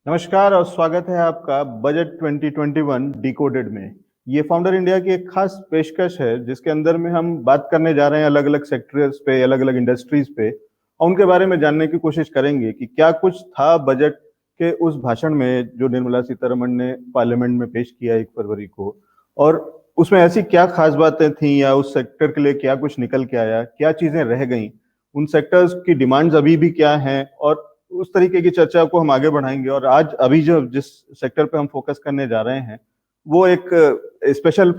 नमस्कार और स्वागत है आपका बजट 2021 डिकोडेड में। ये फाउंडर इंडिया की एक खास पेशकश है जिसके अंदर में हम बात करने जा रहे हैं अलग अलग सेक्टर्स पे, अलग अलग इंडस्ट्रीज पे और उनके बारे में जानने की कोशिश करेंगे कि क्या कुछ था बजट के उस भाषण में जो निर्मला सीतारमण ने पार्लियामेंट में पेश किया 1 फरवरी को, और उसमें ऐसी क्या खास बातें थी या उस सेक्टर के लिए क्या कुछ निकल के आया, क्या चीजें रह गई, उन सेक्टर्स की डिमांड्स अभी भी क्या हैं, और उस तरीके की चर्चा को हम आगे बढ़ाएंगे। और आज अभी जो जिस सेक्टर पे हम फोकस करने जा रहे हैं वो एक स्पेशल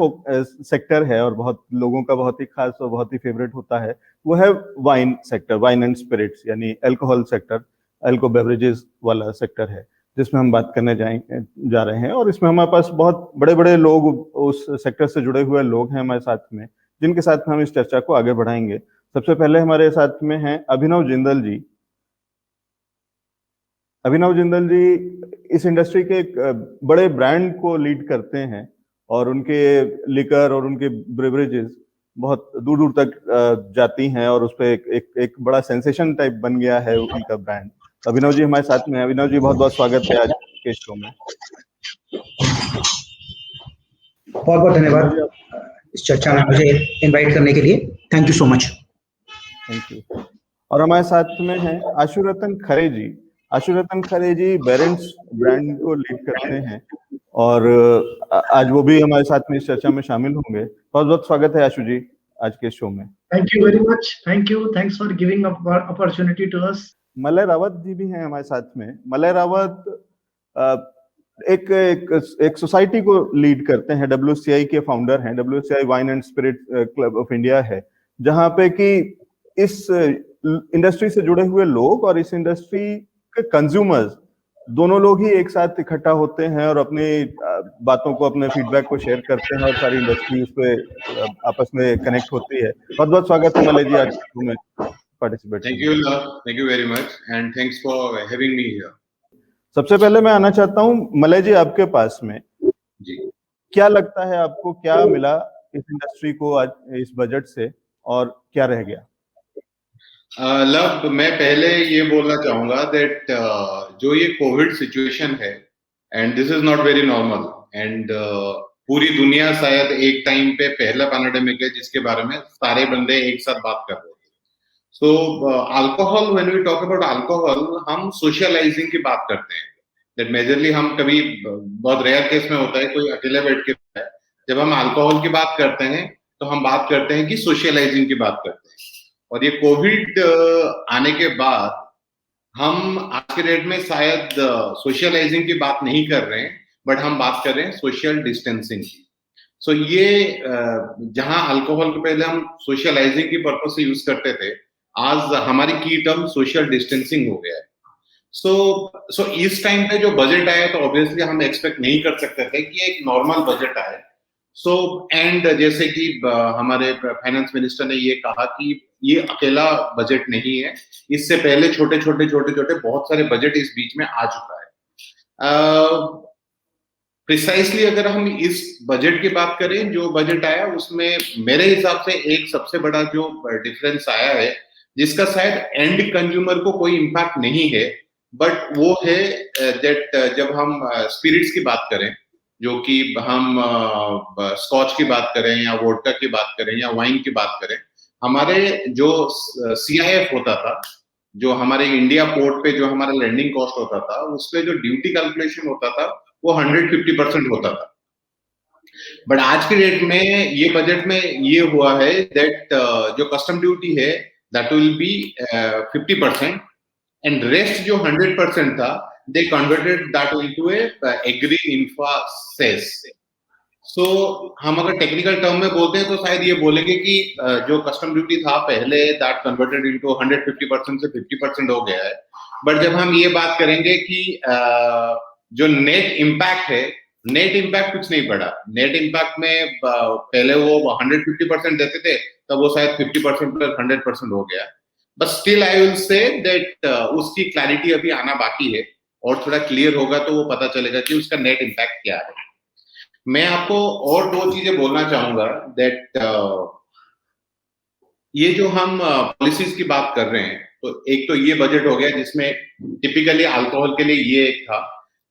सेक्टर है और बहुत लोगों का बहुत ही खास और बहुत ही फेवरेट होता है। वो है wine sector, wine and spirits यानी अल्कोहल सेक्टर, अल्को बेवरेजेस वाला सेक्टर है जिसमें हम बात करने जा रहे हैं। और इसमें हमारे पास बहुत बड़े बड़े लोग, उस सेक्टर से जुड़े हुए लोग हैं हमारे साथ में, जिनके साथ में हम इस चर्चा को आगे बढ़ाएंगे। सबसे पहले हमारे साथ में हैं अभिनव जिंदल जी। अभिनव जिंदल जी इस इंडस्ट्री के एक बड़े ब्रांड को लीड करते हैं और उनके लिकर और उनके ब्रेवरेजेस बहुत दूर दूर तक जाती हैं और उस पर एक बड़ा सेंसेशन टाइप बन गया है उनका ब्रांड। अभिनव जी हमारे साथ में हैं। अभिनव जी बहुत बहुत स्वागत है आज के शो में। बहुत बहुत धन्यवाद इस चर्चा में मुझे इनवाइट करने के लिए। Thank you so much. Thank you. और हमारे साथ में हैं आशुरतन खरे जी। आशुरतन खरे जी बेरेंट्स ब्रांड को लीड करते हैं और आज वो भी हमारे साथ में इस चर्चा में शामिल होंगे। बहुत बहुत स्वागत है आशु जी आज के शो में। Thank you very much. Thank you, thanks for giving opportunity to us. Malay Rawat ji भी हैं हमारे साथ में। मलय रावत एक एक एक सोसाइटी को लीड करते हैं, WCI के फाउंडर हैं। WCI wine and spirit club of India है, जहां पे कि इस इंडस्ट्री से जुड़े हुए लोग और इस इंडस्ट्री के कंज्यूमर्स दोनों लोग ही एक साथ इकट्ठा होते हैं और अपनी बातों को, अपने फीडबैक को शेयर करते हैं और सारी इंडस्ट्री उस पे आपस में कनेक्ट होती है। बहुत बहुत स्वागत है मलय जी आज के शो में participate. Thank you very much and thanks for having me here. सबसे पहले मैं आना चाहता हूँ मलय जी आपके पास में। जी, क्या लगता है आपको, क्या मिला इस इंडस्ट्री को आज इस बजट से और क्या रह गया? लव, मैं पहले ये बोलना चाहूंगा दैट जो ये कोविड सिचुएशन है and this is not very normal and पूरी दुनिया शायद एक टाइम पे पहला पैंडेमिक है जिसके बारे में सारे बंदे एक साथ बात कर रहे थे। So alcohol, when we talk about alcohol, हम सोशलाइजिंग की बात करते हैं। दैट मेजरली हम कभी, बहुत रेयर केस में होता है कोई अकेले बैठ के, जब हम अल्कोहल की बात करते हैं तो हम बात करते हैं कि सोशलाइजिंग की बात करते हैं। और ये कोविड आने के बाद हम आज के डेट में शायद सोशलाइजिंग की बात नहीं कर रहे हैं, बट हम बात कर रहे हैं सोशल डिस्टेंसिंग की। सो ये जहां अल्कोहल को पहले हम सोशलाइजिंग की पर्पज से यूज करते थे, आज हमारी की टर्म सोशल डिस्टेंसिंग हो गया है। सो इस टाइम पे जो बजट आया तो ऑब्वियसली हम एक्सपेक्ट नहीं कर सकते थे कि एक नॉर्मल बजट आए। एंड जैसे कि हमारे फाइनेंस मिनिस्टर ने ये कहा कि ये अकेला बजट नहीं है, इससे पहले छोटे छोटे बहुत सारे बजट इस बीच में आ चुका है। प्रिसाइसली अगर हम इस बजट की बात करें, जो बजट आया उसमें मेरे हिसाब से एक सबसे बड़ा जो डिफरेंस आया है, जिसका शायद एंड कंज्यूमर को कोई इम्पैक्ट नहीं है, बट वो है दैट जब हम स्पिरिट्स की बात करें, जो कि हम स्कॉच की बात करें या वोडका की बात करें या वाइन की बात करें, हमारे जो CIF होता था, जो हमारे इंडिया पोर्ट पे जो हमारा लैंडिंग कॉस्ट होता था, उस पे जो ड्यूटी कैलकुलेशन होता था वो 150% होता था। बट आज के डेट में ये बजट में ये हुआ है दैट जो कस्टम ड्यूटी है that will B 50% and rest जो 100% था, they converted that into a agri infra cess. So हम अगर टेक्निकल टर्म में बोलते हैं तो शायद ये बोलेंगे कि जो कस्टम ड्यूटी था पहले दैट कन्वर्टेड इनटू 150% से 50% हो गया है। बट जब हम ये बात करेंगे कि जो नेट इम्पैक्ट है, नेट इम्पैक्ट कुछ नहीं पड़ा। नेट इम्पैक्ट में पहले वो 150% देते थे, तब वो शायद 50% प्लस 100% हो गया। But still I will say that उसकी क्लैरिटी अभी आना बाकी है और थोड़ा क्लियर होगा तो वो पता चलेगा कि उसका नेट इम्पैक्ट क्या है। मैं आपको और दो चीजें बोलना चाहूंगा दैट ये जो हम पॉलिसीज की बात कर रहे हैं, तो एक तो ये बजट हो गया जिसमें टिपिकली अल्कोहल के लिए ये एक था।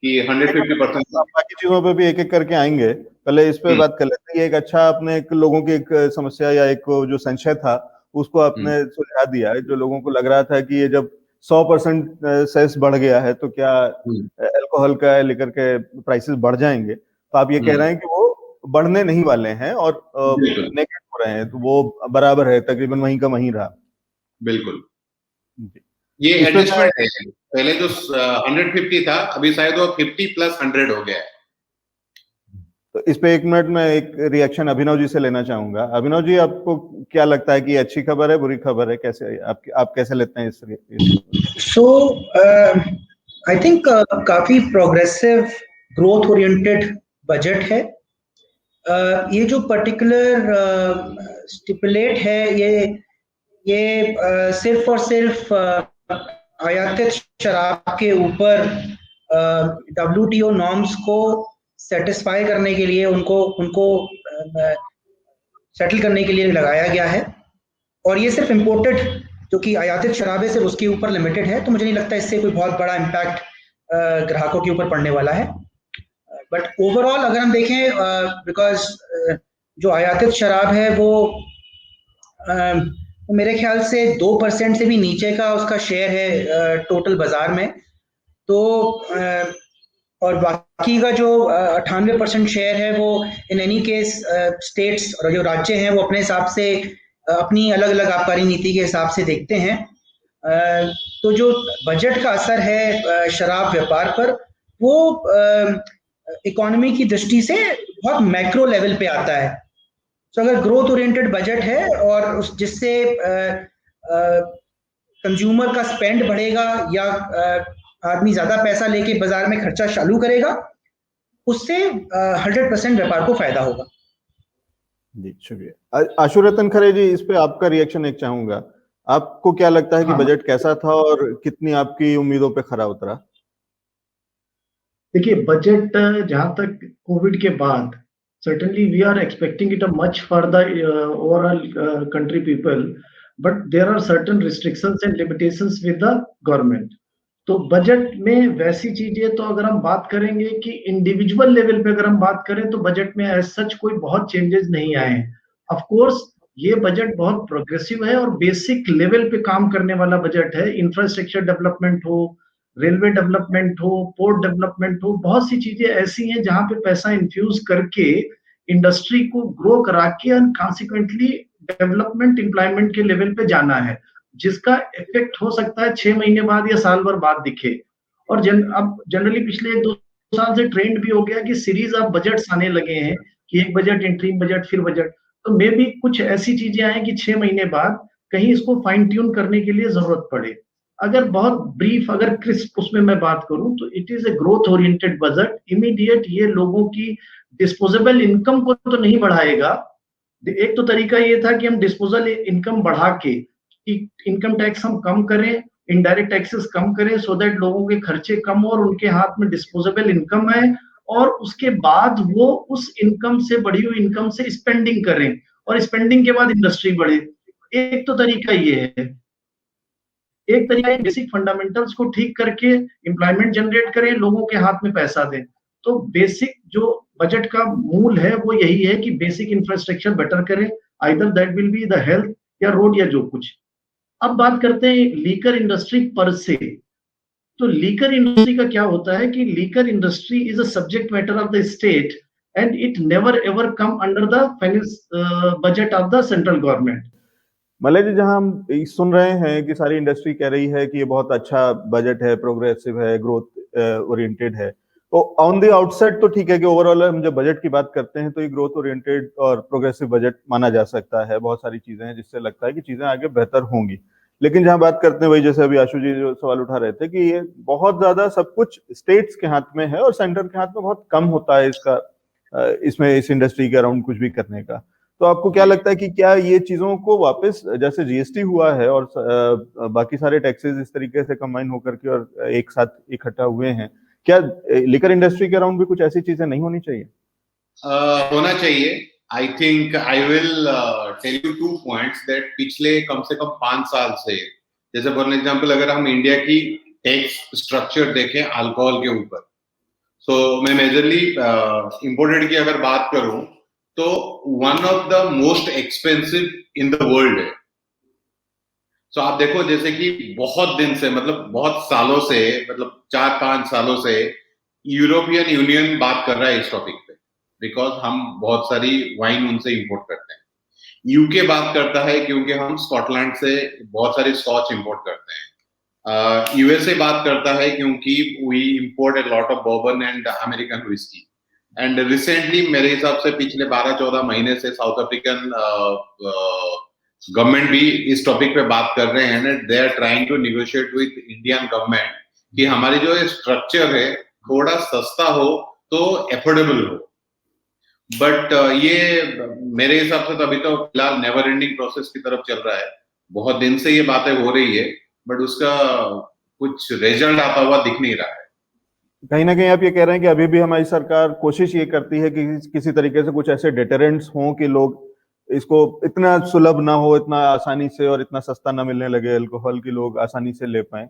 कि 150%। आप बाकी चीजों पे भी एक एक करके आएंगे, पहले इस पे बात कर लेते हैं। ये एक अच्छा आपने एक लोगों की एक समस्या या एक जो संशय था उसको आपने सुलझा दिया है। जो लोगों को लग रहा था कि ये जब 100% सेस बढ़ गया है तो क्या अल्कोहल का लेकर के प्राइसेस बढ़ जाएंगे, तो आप ये कह रहे हैं कि वो बढ़ने नहीं वाले हैं और नेगेटिव हो रहे हैं, तो वो बराबर है, तकरीबन वहीं का वहीं रहा। बिल्कुल, जी। ये एडजस्टमेंट है। पहले जो 150 था, अभी शायद वो 50 + 100 हो गया है। तो इस पे एक मिनट में एक रिएक्शन अभिनव जी से लेना चाहूंगा। अभिनव जी, आपको क्या लगता है कि अच्छी खबर है, बुरी खबर है, कैसे आप कैसे लेते हैं इस सो आई थिंक काफी प्रोग्रेसिव ग्रोथ ओरिएंटेड बजट है। ये जो पर्टिकुलर स्टिपुलेट है, ये सिर्फ और सिर्फ आयातित शराब के ऊपर WTO नॉर्म्स को सेटिस्फाई करने के लिए, उनको सेटल करने के लिए लगाया गया है। और ये सिर्फ इम्पोर्टेड जो कि आयातित शराब है सिर्फ उसके ऊपर लिमिटेड है, तो मुझे नहीं लगता इससे कोई बहुत बड़ा इम्पैक्ट ग्राहकों के ऊपर पड़ने वाला है। बट ओवरऑल अगर हम देखें, बिकॉज जो आयातित शराब है वो मेरे ख्याल से 2% से भी नीचे का उसका शेयर है टोटल बाजार में, तो और बाकी का जो 98% शेयर है वो इन एनी केस स्टेट्स और जो राज्य हैं वो अपने हिसाब से अपनी अलग अलग आबकारी नीति के हिसाब से देखते हैं। तो जो बजट का असर है शराब व्यापार पर, वो इकोनॉमी की दृष्टि से बहुत मैक्रो लेवल पे आता है। तो अगर ग्रोथ ओरिएंटेड बजट है और उस जिससे कंज्यूमर का स्पेंड बढ़ेगा या आदमी ज्यादा पैसा लेके बाजार में खर्चा चालू करेगा, उससे 100% व्यापार को फायदा होगा। जी, शुक्रिया। आशु रतन खरे जी, इस पे आपका रिएक्शन एक चाहूंगा। आपको क्या लगता है कि बजट कैसा था और कितनी आपकी उम्मीदों पे खरा उतरा? देखिए, बजट जहां तक कोविड के बाद, certainly we are expecting it a much for the overall country people, but there are certain restrictions and limitations with the government. तो बजट में वैसी चीजें, तो अगर हम बात करेंगे कि इंडिविजुअल लेवल पे अगर हम बात करें तो बजट में एज सच कोई बहुत चेंजेस नहीं आए हैं। ऑफ कोर्स ये बजट बहुत प्रोग्रेसिव है और बेसिक लेवल पे काम करने वाला बजट है। इंफ्रास्ट्रक्चर डेवलपमेंट हो, रेलवे डेवलपमेंट हो, पोर्ट डेवलपमेंट हो, बहुत सी चीजें ऐसी हैं जहां पे पैसा इन्फ्यूज करके इंडस्ट्री को ग्रो करा के एंड कॉन्सिक्वेंटली डेवलपमेंट एम्प्लॉयमेंट के लेवल पे जाना है, जिसका इफेक्ट हो सकता है 6 महीने बाद या साल भर बाद दिखे। और अब जनरली पिछले 1-2 साल से ट्रेंड भी हो गया कि सीरीज ऑफ बजट्स आने लगे हैं कि एक बजट, इंटरिम बजट, फिर बजट। तो मे भी कुछ ऐसी चीजें आए कि 6 महीने बाद कहीं इसको फाइन ट्यून करने के लिए जरूरत पड़े। अगर बहुत ब्रीफ, अगर क्रिस्प उसमें मैं बात करूं तो it is a growth oriented budget. Immediate ये लोगों की डिस्पोजेबल इनकम को तो नहीं बढ़ाएगा। एक तो तरीका ये था कि हम डिस्पोजल इनकम बढ़ा के इनकम टैक्स हम कम करें, इनडायरेक्ट टैक्सेस कम करें, सो दैट लोगों के खर्चे कम हो और उनके हाथ में डिस्पोजेबल इनकम है, और उसके बाद वो उस इनकम से, बढ़ी हुई इनकम से स्पेंडिंग करें और स्पेंडिंग के बाद इंडस्ट्री बढ़े। एक तो तरीका ये है। एक तरीका बेसिक फंडामेंटल्स को ठीक करके एम्प्लॉयमेंट जनरेट करें, लोगों के हाथ में पैसा दें। तो बेसिक जो बजट का मूल है वो यही है कि बेसिक इंफ्रास्ट्रक्चर बेटर करें, either that will be the health या रोड या जो कुछ। अब बात करते हैं लीकर इंडस्ट्री पर से। तो लीकर इंडस्ट्री का क्या होता है कि liquor industry is a subject matter of the state and it never ever come under the finance budget of the central government. Malay ji, जहां हम सुन रहे हैं कि सारी इंडस्ट्री कह रही है कि ये बहुत अच्छा बजट है, प्रोग्रेसिव है, ग्रोथ ओरिएंटेड है, तो ऑन द आउटसेट तो ठीक है कि ओवरऑल हम जब बजट की बात करते हैं तो ये ग्रोथ ओरिएंटेड और प्रोग्रेसिव बजट माना जा सकता है। बहुत सारी चीजें हैं जिससे लगता है कि चीजें आगे बेहतर होंगी। लेकिन जहां बात करते हैं, वही जैसे अभी आशु जी जो सवाल उठा रहे थे कि ये बहुत ज्यादा सब कुछ स्टेट्स के हाथ में है और सेंटर के हाथ में बहुत कम होता है इसका, इसमें इस इंडस्ट्री के अराउंड कुछ भी करने का। तो आपको क्या लगता है कि क्या ये चीजों को वापस, जैसे जीएसटी हुआ है और बाकी सारे टैक्सेस इस तरीके से कंबाइन होकर के और एक साथ इकट्ठा हुए हैं, क्या लिकर इंडस्ट्री के अराउंड भी कुछ ऐसी चीजें नहीं होनी चाहिए? होना चाहिए। I think I will tell you 2 points that पिछले कम से कम 5 साल से, जैसे फॉर एग्जांपल अगर हम इंडिया की टैक्स स्ट्रक्चर देखें अल्कोहल के ऊपर, सो मैं मेजरली इम्पोर्टेड की अगर बात करूं तो one of the most expensive in the world है। सो आप देखो जैसे कि बहुत दिन से, मतलब बहुत सालों से, मतलब 4-5 सालों से यूरोपियन यूनियन बात कर रहा है इस टॉपिक पे, बिकॉज हम बहुत सारी वाइन उनसे इंपोर्ट करते हैं। यूके बात करता है क्योंकि हम स्कॉटलैंड से बहुत सारी स्कॉच इंपोर्ट करते हैं। यूएसए बात करता है क्योंकि we import a lot of bourbon and American whisky. And recently मेरे हिसाब से पिछले 12-14 महीने से साउथ अफ्रीकन गवर्नमेंट भी इस टॉपिक पे बात कर रहे हैं। They are trying to negotiate with Indian government कि हमारी जो स्ट्रक्चर है थोड़ा सस्ता हो तो एफोर्डेबल हो। बट ये मेरे हिसाब से तो अभी तो फिलहाल नेवर एंडिंग प्रोसेस की तरफ चल रहा है। बहुत दिन से ये बातें हो रही है बट उसका कुछ रिजल्ट आता हुआ दिख नहीं रहा है। कहीं ना कहीं आप ये कह रहे हैं कि अभी भी हमारी सरकार कोशिश ये करती है कि किसी तरीके से कुछ ऐसे डेटरेंट्स हों कि लोग इसको इतना सुलभ ना हो, इतना आसानी से और इतना सस्ता ना मिलने लगे अल्कोहल की लोग आसानी से ले पाए।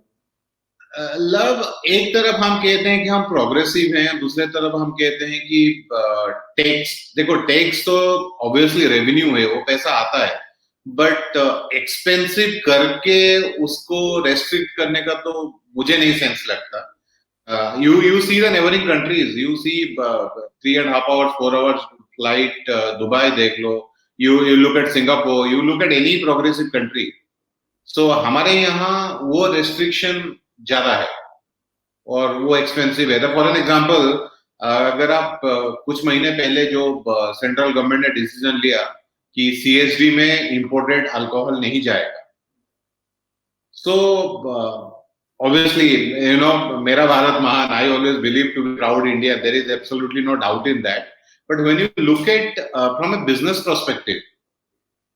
लव, एक तरफ हम कहते हैं कि हम प्रोग्रेसिव हैं, दूसरे तरफ हम कहते हैं कि टैक्स, देखो टैक्स तो ऑब्वियसली रेवेन्यू है, वो पैसा आता है, बट एक्सपेंसिव करके उसको रेस्ट्रिक्ट करने का तो मुझे नहीं सेंस लगता। You see the neighboring countries, you see 3.5 hours, 4 hours flight, Dubai देख लो, you look at Singapore, you look at any progressive country. So हमारे यहाँ वो restriction ज्यादा है और वो एक्सपेंसिव है। फॉर एन एग्जाम्पल, अगर आप कुछ महीने पहले जो सेंट्रल गवर्नमेंट ने डिसीजन लिया कि सीएसडी में इंपोर्टेड अल्कोहल नहीं जाएगा, सो obviously, you know, मेरा भारत महान, I always believe to be proud India, there is absolutely no doubt in that. But when you look at from a business perspective,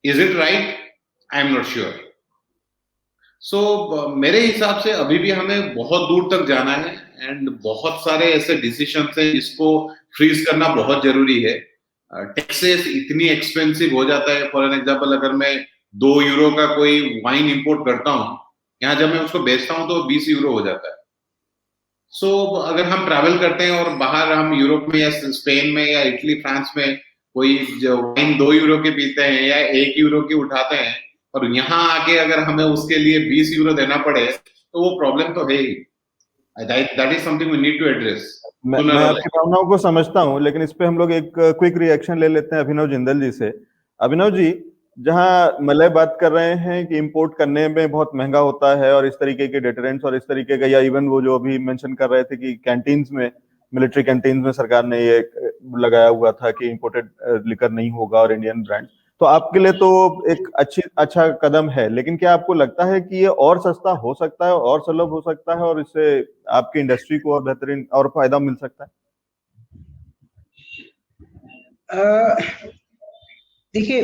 is it right? I am not sure. So मेरे हिसाब से अभी भी हमें बहुत दूर तक जाना है एंड बहुत सारे ऐसे डिसीजंस हैं जिसको फ्रीज करना बहुत जरूरी है। टैक्सेस इतनी एक्सपेंसिव हो जाता है। फॉर एन एग्जाम्पल, अगर मैं 2 यूरो का कोई वाइन इंपोर्ट करता हूँ, यहाँ जब मैं उसको बेचता हूँ तो 20 यूरो हो जाता है। सो अगर हम ट्रैवल करते हैं और बाहर हम यूरोप में या स्पेन में या इटली फ्रांस में कोई जो वाइन 2 यूरो के पीते हैं या 1 यूरो की उठाते हैं और यहाँ आके अगर हमें उसके लिए 20 यूरो देना पड़े तो वो प्रॉब्लम तो है ही। That is something we need to address. मैं आपकी भावनाओं को समझता हूँ, लेकिन इस पे हम लोग एक क्विक रिएक्शन ले लेते हैं अभिनव जिंदल जी से। अभिनव जी, जहां मलय बात कर रहे हैं कि इंपोर्ट करने में बहुत महंगा होता है और इस तरीके के डेटरेंट्स और इस तरीके का, या इवन वो जो अभी मेंशन कर रहे थे कि कैंटीन्स में, मिलिट्री कैंटीन्स में सरकार ने ये लगाया हुआ था कि इंपोर्टेड लिकर नहीं होगा और इंडियन ब्रांड, तो आपके लिए तो एक अच्छा कदम है, लेकिन क्या आपको लगता है कि ये और सस्ता हो सकता है और सुलभ हो सकता है और इससे आपकी इंडस्ट्री को और बेहतरीन और फायदा मिल सकता है? देखिए,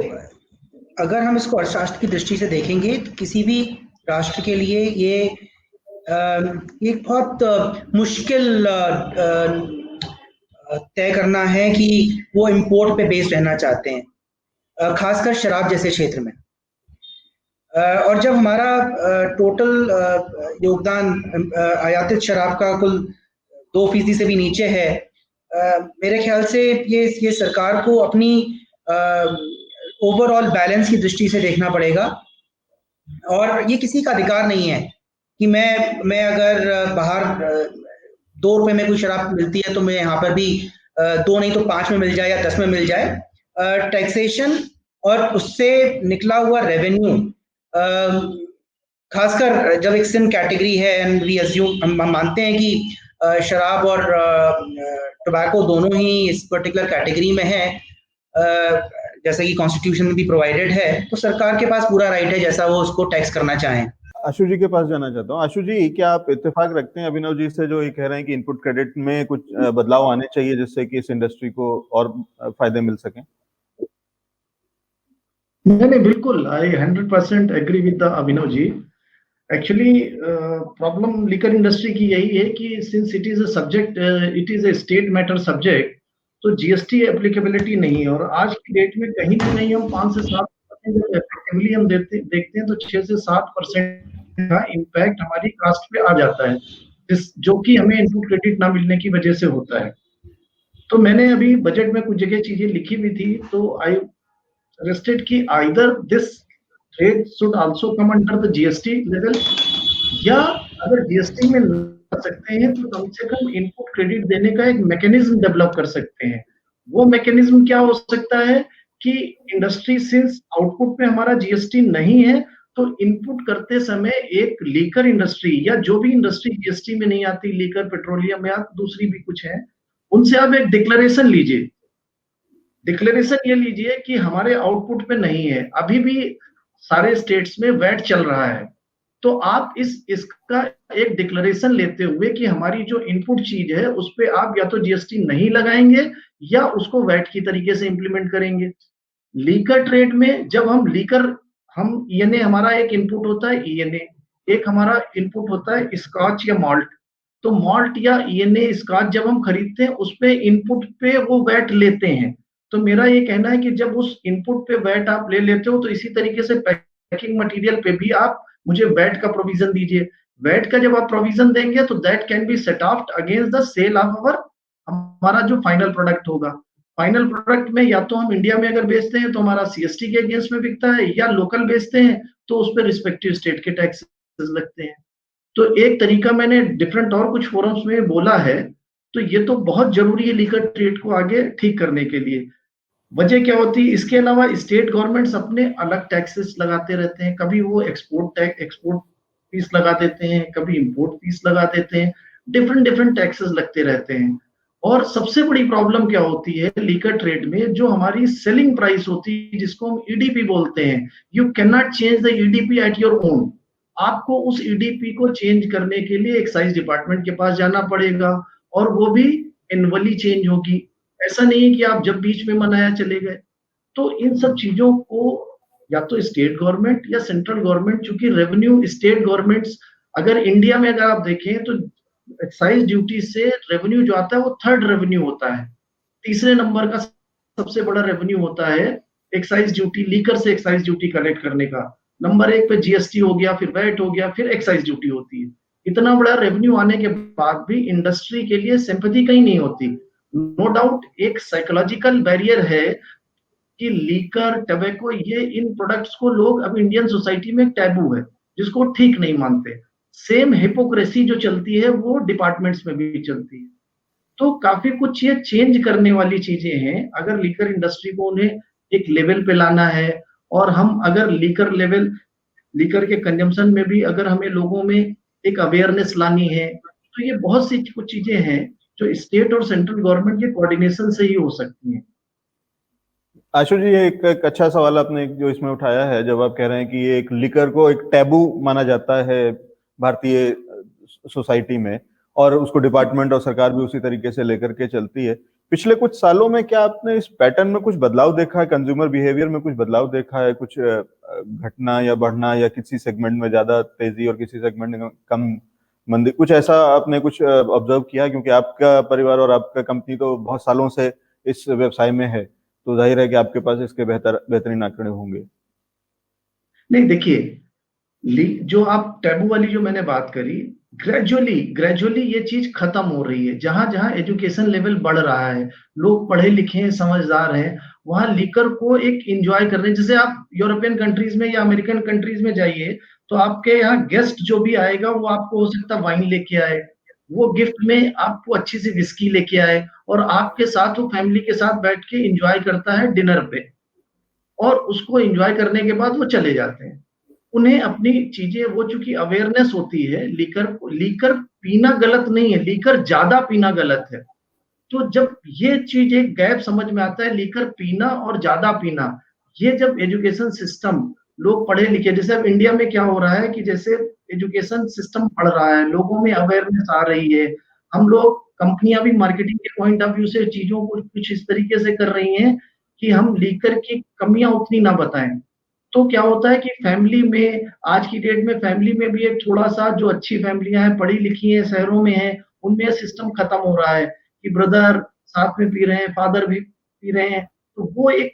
अगर हम इसको अर्थशास्त्र की दृष्टि से देखेंगे तो किसी भी राष्ट्र के लिए ये एक बहुत मुश्किल तय करना है कि वो इंपोर्ट पे बेस्ड रहना चाहते हैं, खासकर शराब जैसे क्षेत्र में। और जब हमारा टोटल योगदान आयातित शराब का कुल 2% से भी नीचे है, मेरे ख्याल से ये सरकार को अपनी ओवरऑल बैलेंस की दृष्टि से देखना पड़ेगा। और ये किसी का अधिकार नहीं है कि मैं अगर बाहर 2 रुपए में कोई शराब मिलती है तो मैं यहाँ पर भी 2 नहीं तो 5 में मिल जाए या 10 में मिल जाए। टैक्सेशन और उससे निकला हुआ रेवेन्यू, खासकर जब एक सिन कैटेगरी है एंड वी अज्यूम, हम मानते हैं कि शराब और टोबैको दोनों ही इस पर्टिकुलर कैटेगरी में है, जैसा कि कॉन्स्टिट्यूशन में भी प्रोवाइडेड है, तो सरकार के पास पूरा राइट है जैसा वो उसको टैक्स करना चाहें। आशु जी के पास जाना चाहता हूँ। आशु जी, क्या आप इत्तेफाक रखते हैं अभिनव जी से जो ये कह रहे हैं कि इनपुट क्रेडिट में कुछ बदलाव आने चाहिए जिससे कि इस इंडस्ट्री को और फायदे मिल सकें? नहीं, बिल्कुल, I 100% agree with the Abhinav ji. Actually problem liquor industry की यही है कि since it is a subject, it is a state matter subject, तो जीएसटी एप्लीकेबिलिटी नहीं है। और आज की डेट में कहीं भी नहीं हम 5 से 7% इफेक्टिवली हम देखते हैं तो 6 से 7% का इम्पैक्ट हमारी कास्ट पे आ जाता है। जो कि हमें इनपुट क्रेडिट ना मिलने की वजह से होता है। तो मैंने अभी बजट में कुछ जगह चीजें लिखी भी थी, तो आई सजेस्टेड कि either this trade should also come under the GST level, या अगर जीएसटी में ला सकते हैं तो कम से कम इनपुट क्रेडिट देने का एक मैकेनिज्म डेवलप कर सकते हैं। वो मैकेनिज्म क्या हो सकता है कि इंडस्ट्री सिंस आउटपुट में हमारा जीएसटी नहीं है, तो इनपुट करते समय एक लीकर इंडस्ट्री या जो भी इंडस्ट्री जीएसटी में नहीं आती, लीकर, पेट्रोलियम या दूसरी भी कुछ है, उनसे आप एक डिक्लेरेशन लीजिए। डिक्लेरेशन ये लीजिए कि हमारे आउटपुट पे नहीं है, अभी भी सारे स्टेट्स में वैट चल रहा है, तो आप इसका एक डिक्लेरेशन लेते हुए कि हमारी जो इनपुट चीज है उस पे आप या तो जीएसटी नहीं लगाएंगे या उसको वैट की तरीके से इंप्लीमेंट करेंगे। लीकर ट्रेड में जब हम ईएनए हमारा एक इनपुट होता है, ईएनए एक हमारा इनपुट होता है स्कॉच या मॉल्ट। तो मॉल्ट या ईएनए स्कॉच जब हम खरीदते हैं उस पे इनपुट पे वो वैट लेते हैं। तो मेरा ये कहना है कि जब उस इनपुट पे वैट आप ले लेते हो तो इसी तरीके से पैकिंग मटेरियल पे भी आप मुझे वैट का प्रोविजन दीजिए। वैट का जब आप प्रोविजन देंगे तो that can be set off against the sale of हमारा जो फाइनल प्रोडक्ट होगा। फाइनल प्रोडक्ट में या तो हम इंडिया में अगर बेचते हैं तो हमारा सीएसटी के अगेंस्ट में बिकता है, या लोकल बेचते हैं तो उस पर रिस्पेक्टिव स्टेट के टैक्सेस लगते हैं। तो एक तरीका मैंने डिफरेंट और कुछ फोरम्स में बोला है, तो ये तो बहुत जरूरी है लीकर ट्रेड को आगे ठीक करने के लिए। वजह क्या होती है, इसके अलावा स्टेट गवर्नमेंट्स अपने अलग टैक्सेस लगाते रहते हैं, कभी वो एक्सपोर्ट फीस लगा देते हैं, कभी इंपोर्ट फीस लगा देते हैं, डिफरेंट टैक्सेस लगते रहते हैं। और सबसे बड़ी प्रॉब्लम क्या होती है लीकर ट्रेड में, जो हमारी सेलिंग प्राइस होती है जिसको हम ईडीपी बोलते हैं, you can not change the EDP at your own. आपको उस ईडीपी को चेंज करने के लिए एक्साइज डिपार्टमेंट के पास जाना पड़ेगा, और वो भी एनुअली चेंज होगी। ऐसा नहीं है कि आप जब बीच में मनाया चले गए। तो इन सब चीजों को या तो स्टेट गवर्नमेंट या सेंट्रल गवर्नमेंट, चूंकि रेवेन्यू स्टेट गवर्नमेंट्स, अगर इंडिया में अगर आप देखें तो एक्साइज ड्यूटी से रेवेन्यू जो आता है वो थर्ड रेवेन्यू होता है। तीसरे नंबर का सबसे बड़ा रेवेन्यू होता है एक्साइज ड्यूटी, लीकर से एक्साइज ड्यूटी कलेक्ट करने का। नंबर एक पे जीएसटी हो गया, फिर वैट हो गया, फिर एक्साइज ड्यूटी होती है। इतना बड़ा रेवेन्यू आने के बाद भी इंडस्ट्री के लिए सिंपैथी कहीं नहीं होती। नो डाउट एक साइकोलॉजिकल बैरियर है कि लीकर, टबैको, ये इन प्रोडक्ट्स को लोग अब इंडियन सोसाइटी में टैबू है जिसको ठीक नहीं मानते। सेम हिपोक्रेसी जो चलती है वो डिपार्टमेंट्स में भी चलती है। तो काफी कुछ ये चेंज करने वाली चीजें हैं अगर लीकर इंडस्ट्री को उन्हें एक लेवल पे लाना है। और हम अगर लीकर के कंजम्पशन में भी अगर हमें लोगों में एक अवेयरनेस लानी है, तो ये बहुत सी कुछ चीजें हैं जो स्टेट और सेंट्रल गवर्नमेंट के कोऑर्डिनेशन से ही हो सकती हैं। आशु जी, एक अच्छा सवाल आपने जो इसमें उठाया है, जब आप कह रहे हैं कि ये एक लिकर को एक टैबू माना जाता है भारतीय सोसाइटी में, और उसको डिपार्टमेंट और सरकार भी उसी तरीके से लेकर के चलती है। पिछले कुछ सालों में क्या आपने इस पैटर्न में कुछ बदलाव देखा है, कंज्यूमर बिहेवियर में कुछ बदलाव देखा है, कुछ घटना या बढ़ना, या किसी सेगमेंट में ज्यादा तेजी और किसी सेगमेंट में कम मंदी, कुछ ऐसा आपने कुछ ऑब्जर्व किया? क्योंकि आपका परिवार और आपका कंपनी तो बहुत सालों से इस व्यवसाय में है, तो जाहिर है कि आपके पास इसके बेहतरीन आंकड़े होंगे। नहीं, देखिए, जो आप टैबू वाली जो मैंने बात करी, ग्रेजुअली ये चीज खत्म हो रही है। जहां जहां एजुकेशन लेवल बढ़ रहा है, लोग पढ़े लिखे हैं, समझदार हैं, वहां लीकर को एक एंजॉय कर रहे हैं। जैसे आप यूरोपियन कंट्रीज में या अमेरिकन कंट्रीज में जाइए तो आपके यहाँ गेस्ट जो भी आएगा वो आपको हो सकता है वाइन लेके आए, वो गिफ्ट में आपको अच्छी सी विस्की लेके आए, और आपके साथ वो फैमिली के साथ बैठ के एंजॉय करता है डिनर पे, और उसको एंजॉय करने के बाद वो चले जाते हैं। उन्हें अपनी चीजें, वो चूंकि अवेयरनेस होती है, लीकर पीना गलत नहीं है, लीकर ज्यादा पीना गलत है। तो जब ये चीज एक गैप समझ में आता है, लीकर पीना और ज्यादा पीना, ये जब एजुकेशन सिस्टम, लोग पढ़े लिखे, जैसे अब इंडिया में क्या हो रहा है कि जैसे एजुकेशन सिस्टम बढ़ रहा है, लोगों में अवेयरनेस आ रही है, हम लोग, कंपनियां भी मार्केटिंग के पॉइंट ऑफ व्यू से चीजों को कुछ इस तरीके से कर रही हैं कि हम लीकर की कमियां उतनी ना बताएं। तो क्या होता है कि फैमिली में, आज की डेट में फैमिली में भी एक थोड़ा सा, जो अच्छी फैमिलियां हैं, पढ़ी लिखी हैं, शहरों में हैं, उनमें सिस्टम खत्म हो रहा है कि ब्रदर साथ में पी रहे हैं, फादर भी पी रहे हैं। तो वो एक,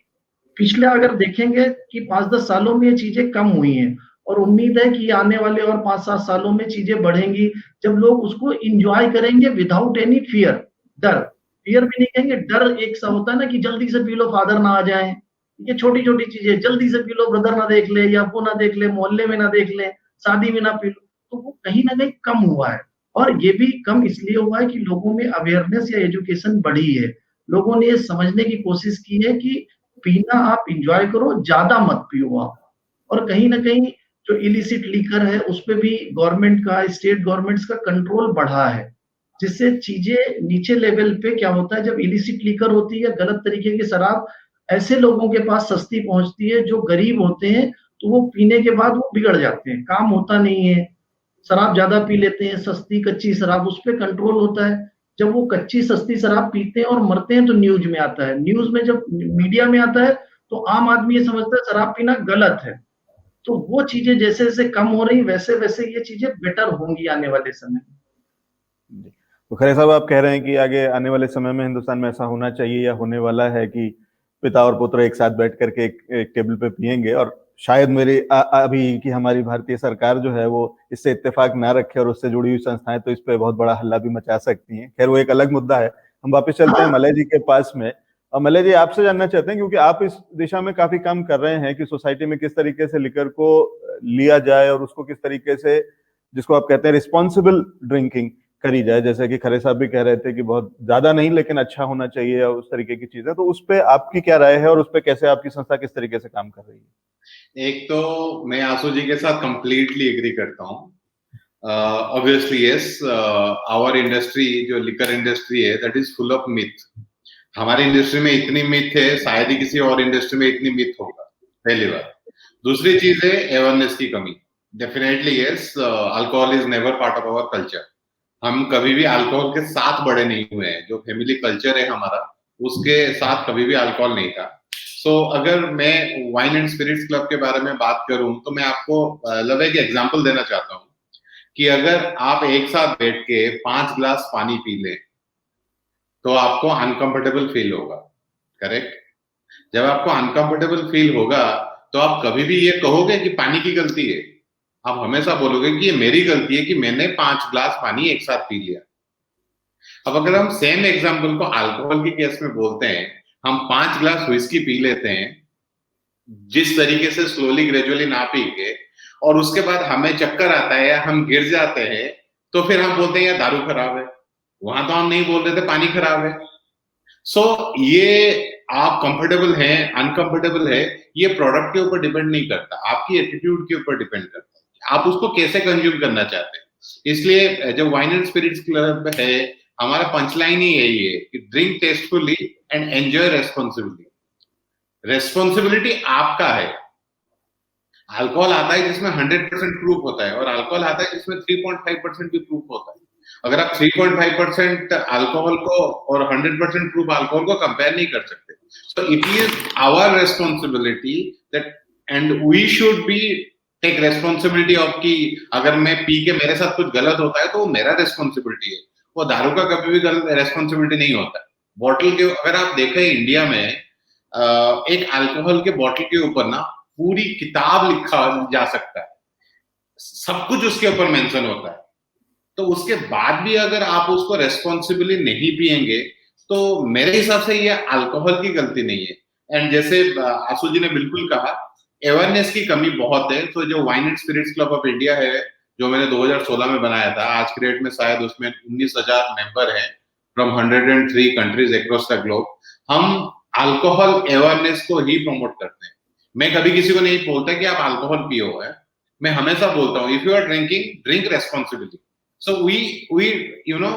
पिछले अगर देखेंगे कि 5-10 सालों में ये चीजें कम हुई हैं, और उम्मीद है कि आने वाले और 5-7 सालों में चीजें बढ़ेंगी, जब लोग उसको इंजॉय करेंगे विदाउट एनी फियर, डर, फियर भी नहीं कहेंगे, डर एक सा होता है ना कि जल्दी से पी लो फादर ना आ जाए, ये छोटी छोटी चीजें, जल्दी से पी लो ब्रदर ना देख ले, या वो ना देख ले, मोहल्ले में ना देख ले, शादी में ना पी लो, तो वो कहीं ना कहीं कम हुआ है। और ये भी कम इसलिए हुआ है कि लोगों में अवेयरनेस या एजुकेशन बढ़ी है, लोगों ने ये समझने की कोशिश की है कि पीना आप इंजॉय करो, ज्यादा मत पियो आप। और कहीं ना कहीं जो इलिसिट लीकर है उस पे भी गवर्नमेंट का, स्टेट गवर्नमेंट्स का कंट्रोल बढ़ा है, जिससे चीजें नीचे लेवल पे क्या होता है, जब इलिसिट लीकर होती है, गलत तरीके की शराब ऐसे लोगों के पास सस्ती पहुंचती है जो गरीब होते हैं, तो वो पीने के बाद वो बिगड़ जाते हैं, काम होता नहीं है, शराब ज्यादा पी लेते हैं, सस्ती कच्ची शराब, उस पर कंट्रोल होता है। जब वो कच्ची सस्ती शराब पीते हैं और मरते हैं तो न्यूज में आता है, न्यूज में जब मीडिया में आता है तो आम आदमी ये समझता है शराब पीना गलत है। तो वो चीजें जैसे जैसे कम हो रही वैसे वैसे ये चीजें बेटर होंगी आने वाले समय में। तो खरे साहब, आप कह रहे हैं कि आगे आने वाले समय में हिंदुस्तान में ऐसा होना चाहिए या होने वाला है कि पिता और पुत्र एक साथ बैठ करके एक टेबल पे पिएंगे, और शायद मेरी अभी की हमारी भारतीय सरकार जो है वो इससे इत्तेफाक ना रखे और उससे जुड़ी हुई संस्थाएं तो इस पे बहुत बड़ा हल्ला भी मचा सकती हैं। खैर, वो एक अलग मुद्दा है। हम वापस चलते हैं मलय जी के पास में। और मलय जी, आपसे जानना चाहते हैं, क्योंकि आप इस दिशा में काफी काम कर रहे हैं कि सोसाइटी में किस तरीके से लिकर को लिया जाए और उसको किस तरीके से, जिसको आप कहते हैं रिस्पॉन्सिबल ड्रिंकिंग, करी जाए। जैसे कि खरे साहब भी कह रहे थे कि बहुत ज्यादा नहीं लेकिन अच्छा होना चाहिए और उस तरीके की चीजें, तो उस पे आपकी क्या राय है और उस पे कैसे आपकी संस्था किस तरीके से काम कर रही है? एक तो मैं आसू जी के साथ कंप्लीटली एग्री करता हूँ। ऑब्वियसली यस, आवर इंडस्ट्री जो लिकर इंडस्ट्री है that is full of myth. हमारी इंडस्ट्री में इतनी मिथ है, शायद ही किसी और इंडस्ट्री में इतनी मिथ होगा, पहली बात। दूसरी चीज है अवेयरनेस की कमी। Definitely yes, alcohol is never part of our culture. हम कभी भी अल्कोहल के साथ बड़े नहीं हुए हैं। जो फैमिली कल्चर है हमारा, उसके साथ कभी भी अल्कोहल नहीं था। सो अगर मैं वाइन एंड स्पिरिट्स क्लब के बारे में बात करूं तो मैं आपको एक एग्जांपल देना चाहता हूं कि अगर आप एक साथ बैठ के 5 ग्लास पानी पी लें तो आपको अनकंफर्टेबल फील होगा, करेक्ट? जब आपको अनकंफर्टेबल फील होगा तो आप कभी भी ये कहोगे कि पानी की गलती है। आप हमेशा बोलोगे कि ये मेरी गलती है कि मैंने 5 ग्लास पानी एक साथ पी लिया। अब अगर हम सेम एग्जांपल को अल्कोहल के केस में बोलते हैं, हम 5 ग्लास व्हिस्की पी लेते हैं जिस तरीके से स्लोली ग्रेजुअली ना पी के, और उसके बाद हमें चक्कर आता है या हम गिर जाते हैं, तो फिर हम बोलते हैं यार दारू खराब है। वहां तो हम नहीं बोल रहे थे पानी खराब है। सो ये आप कंफर्टेबल हैं, अनकंफर्टेबल है, ये प्रोडक्ट के ऊपर डिपेंड नहीं करता, आपकी एटीट्यूड के ऊपर डिपेंड करता है, आप उसको कैसे कंज्यूम करना चाहते हैं। इसलिए जो वाइन एंड स्पिरिट्स क्लब है, हमारा पंचलाइन ही यही है कि drink tastefully and enjoy responsibility. Responsibility आपका है। अल्कोहल आता है जिसमें 100% प्रूफ होता है और अल्कोहल आता है जिसमें 3.5% भी प्रूफ होता है। अगर आप 3.5% अल्कोहल को और 100% प्रूफ अल्कोहल को कंपेयर नहीं कर सकते। So it is our responsibility that and we should be take responsibility of कि अगर मैं पी के मेरे साथ कुछ गलत होता है तो वो मेरा रेस्पॉन्सिबिलिटी है। वो दारू का कभी भी गलत रेस्पॉन्सिबिलिटी नहीं होता। बॉटल के अगर आप देखें इंडिया में एक अल्कोहल के बॉटल के ऊपर ना पूरी किताब लिखा जा सकता है, सब कुछ उसके ऊपर मेंशन होता है। तो उसके बाद भी अगर आप उसको रेस्पॉन्सिबली नहीं पिएंगे तो मेरे हिसाब से ये अल्कोहल की गलती नहीं है। एंड जैसे आसू जी ने बिल्कुल कहा, अवेयरनेस की कमी बहुत है। तो जो wine and spirits club of India है, जो मैंने 2016 में बनाया था, आज की डेट में शायद उसमें 19,000 मेंबर हैं from 103 countries across the globe. हम अल्कोहल अवेयरनेस को ही प्रमोट करते हैं। मैं कभी किसी को नहीं बोलता कि आप अल्कोहल पियो है, मैं हमेशा बोलता हूँ if you are drinking, drink responsibility. So we are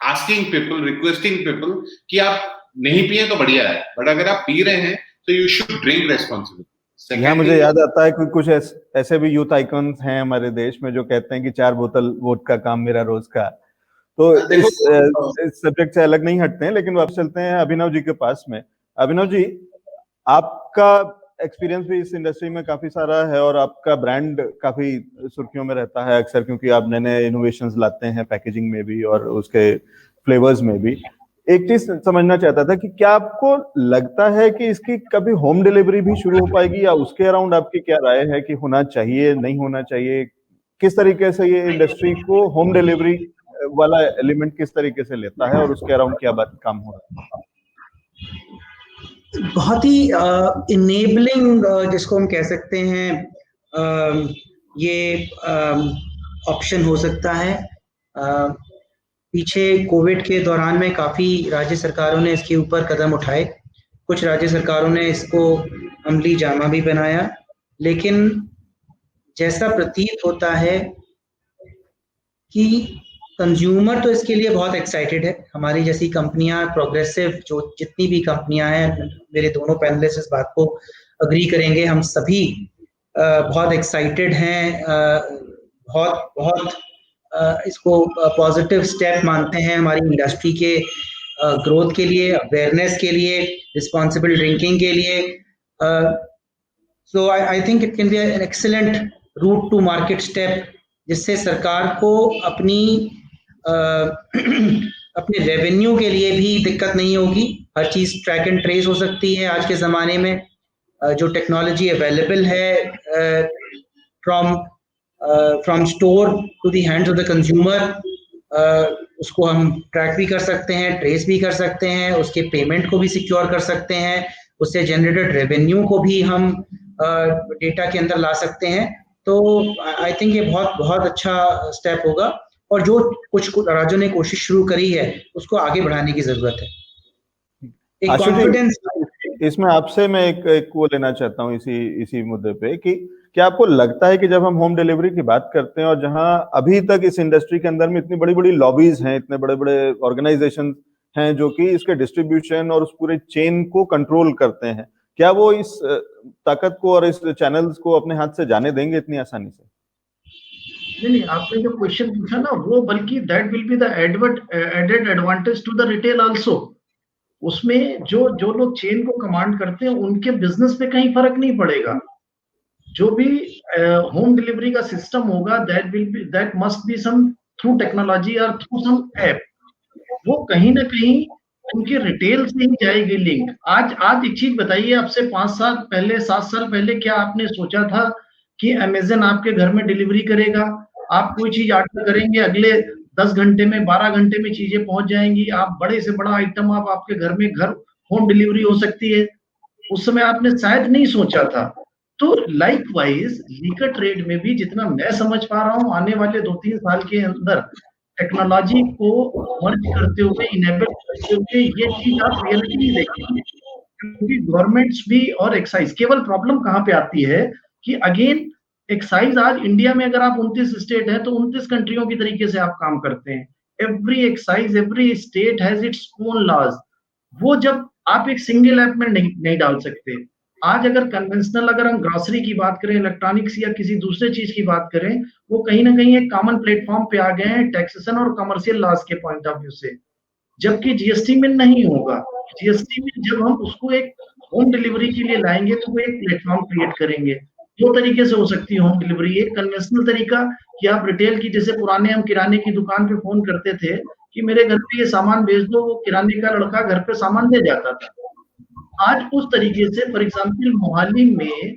asking people, requesting people कि आप नहीं पिए तो बढ़िया है, बट अगर आप पी रहे हैं तो you should drink responsibly। यहाँ मुझे याद आता है कि कुछ ऐसे भी यूथ आइकॉन्स हैं हमारे देश में जो कहते हैं कि 4 बोतल वोडका काम मेरा रोज का। तो इस सब्जेक्ट से अलग नहीं हटते हैं, लेकिन वापस चलते हैं अभिनव जी के पास में। अभिनव जी, आपका एक्सपीरियंस भी इस इंडस्ट्री में काफी सारा है और आपका ब्रांड काफी सुर्खियों में रहता है अक्सर, क्योंकि आप नए नए इनोवेशंस लाते हैं पैकेजिंग में भी और उसके फ्लेवर्स में भी। एक चीज समझना चाहता था कि क्या आपको लगता है कि इसकी कभी होम डिलीवरी भी शुरू हो पाएगी, या उसके अराउंड आपकी क्या राय है कि होना चाहिए नहीं होना चाहिए? किस तरीके से ये इंडस्ट्री को होम डिलीवरी वाला एलिमेंट किस तरीके से लेता है, और उसके अराउंड क्या बात काम हो रहा है? बहुत ही इनेबलिंग जिसको हम कह सकते हैं ये ऑप्शन हो सकता है। पीछे कोविड के दौरान में काफ़ी राज्य सरकारों ने इसके ऊपर कदम उठाए, कुछ राज्य सरकारों ने इसको अमली जामा भी बनाया, लेकिन जैसा प्रतीत होता है कि कंज्यूमर तो इसके लिए बहुत एक्साइटेड है। हमारी जैसी कंपनियां, प्रोग्रेसिव जो जितनी भी कंपनियां हैं, मेरे दोनों पैनलिस्ट इस बात को अग्री करेंगे, हम सभी बहुत एक्साइटेड हैं, बहुत बहुत इसको पॉजिटिव स्टेप मानते हैं हमारी इंडस्ट्री के ग्रोथ के लिए, अवेयरनेस के लिए, रिस्पॉन्सिबल ड्रिंकिंग के लिए। So I think it can be an excellent route to market step, जिससे सरकार को अपनी अपने रेवेन्यू के लिए भी दिक्कत नहीं होगी। हर चीज़ ट्रैक एंड ट्रेस हो सकती है आज के ज़माने में। जो टेक्नोलॉजी अवेलेबल है from store to the hands of the consumer, उसको हम ट्रैक भी कर सकते हैं, ट्रेस भी कर सकते हैं, उसके पेमेंट को भी सिक्योर कर सकते हैं, उससे जनरेटेड रेवेन्यू को भी हम डेटा के अंदर ला सकते हैं। तो आई थिंक ये बहुत बहुत अच्छा स्टेप होगा, और जो कुछ राज्यों ने कोशिश शुरू करी है उसको आगे बढ़ाने की जरूरत है। एक कॉन्फिडेंस। इसमें आपसे मैं एक वो लेना चाहता हूँ इसी मुद्दे पे कि क्या आपको लगता है कि जब हम होम डिलीवरी की बात करते हैं, और जहां अभी तक इस इंडस्ट्री के अंदर में इतनी बड़ी बड़ी लॉबीज हैं, इतने बड़े बड़े ऑर्गेनाइजेशन हैं जो कि इसके डिस्ट्रीब्यूशन और उस पूरे चेन को कंट्रोल करते हैं, क्या वो इस ताकत को और इस चैनल्स को अपने हाथ से जाने देंगे इतनी आसानी से? नहीं, आपने जो क्वेश्चन पूछा ना, वो बल्कि that will be the added advantage to the retail also. उसमें जो लोग चेन को कमांड करते हैं उनके बिजनेस पे कहीं फर्क नहीं पड़ेगा। जो भी होम डिलीवरी का सिस्टम होगा, that must be some through technology और थ्रू सम ऐप, वो कहीं ना कहीं उनके रिटेल से ही जाएगी लिंक। आज एक चीज बताइए, आपसे 5 साल पहले, 7 साल पहले क्या आपने सोचा था कि अमेज़न आपके घर में डिलीवरी करेगा? आप कोई चीज ऑर्डर करेंगे, अगले 10 घंटे में, 12 घंटे में चीजें पहुंच जाएंगी। आप बड़े से बड़ा आइटम आप आपके घर में होम डिलीवरी हो सकती है। उस समय आपने शायद नहीं सोचा था। तो लाइकवाइज लीकर ट्रेड में भी जितना मैं समझ पा रहा हूँ, आने वाले 2-3 साल के अंदर टेक्नोलॉजी को मर्ज करते हुए, इनेबल करते हुए ये चीज आप रियलिटी में देखेंगे। क्योंकि गवर्नमेंट्स भी और एक्साइज, केवल प्रॉब्लम कहाँ पे आती है कि अगेन एक्साइज आज इंडिया में अगर आप 29 स्टेट है तो 29 कंट्रियों की तरीके से आप काम करते हैं। Every excise, every state has its own laws. वो जब आप एक सिंगल ऐप में नहीं डाल सकते। आज अगर कन्वेंशनल, अगर हम ग्रोसरी की बात करें, इलेक्ट्रॉनिक्स या किसी दूसरे चीज की बात करें, वो कहीं ना कहीं एक कॉमन प्लेटफॉर्म पे आ गए हैं टैक्सेशन और कमर्शियल लॉज के पॉइंट ऑफ व्यू से। जबकि जीएसटी में नहीं होगा। जीएसटी में जब हम उसको एक होम डिलीवरी के लिए लाएंगे तो वो एक प्लेटफॉर्म क्रिएट करेंगे। दो तरीके से हो सकती है होम डिलीवरी। एक कन्वेंशनल तरीका कि आप रिटेल की, जैसे पुराने हम किराने की दुकान पे फोन करते थे कि मेरे घर पे ये सामान भेज दो, वो किराने का लड़का घर पे सामान दे जाता था। आज उस तरीके से, फॉर एग्जाम्पल मोहाली में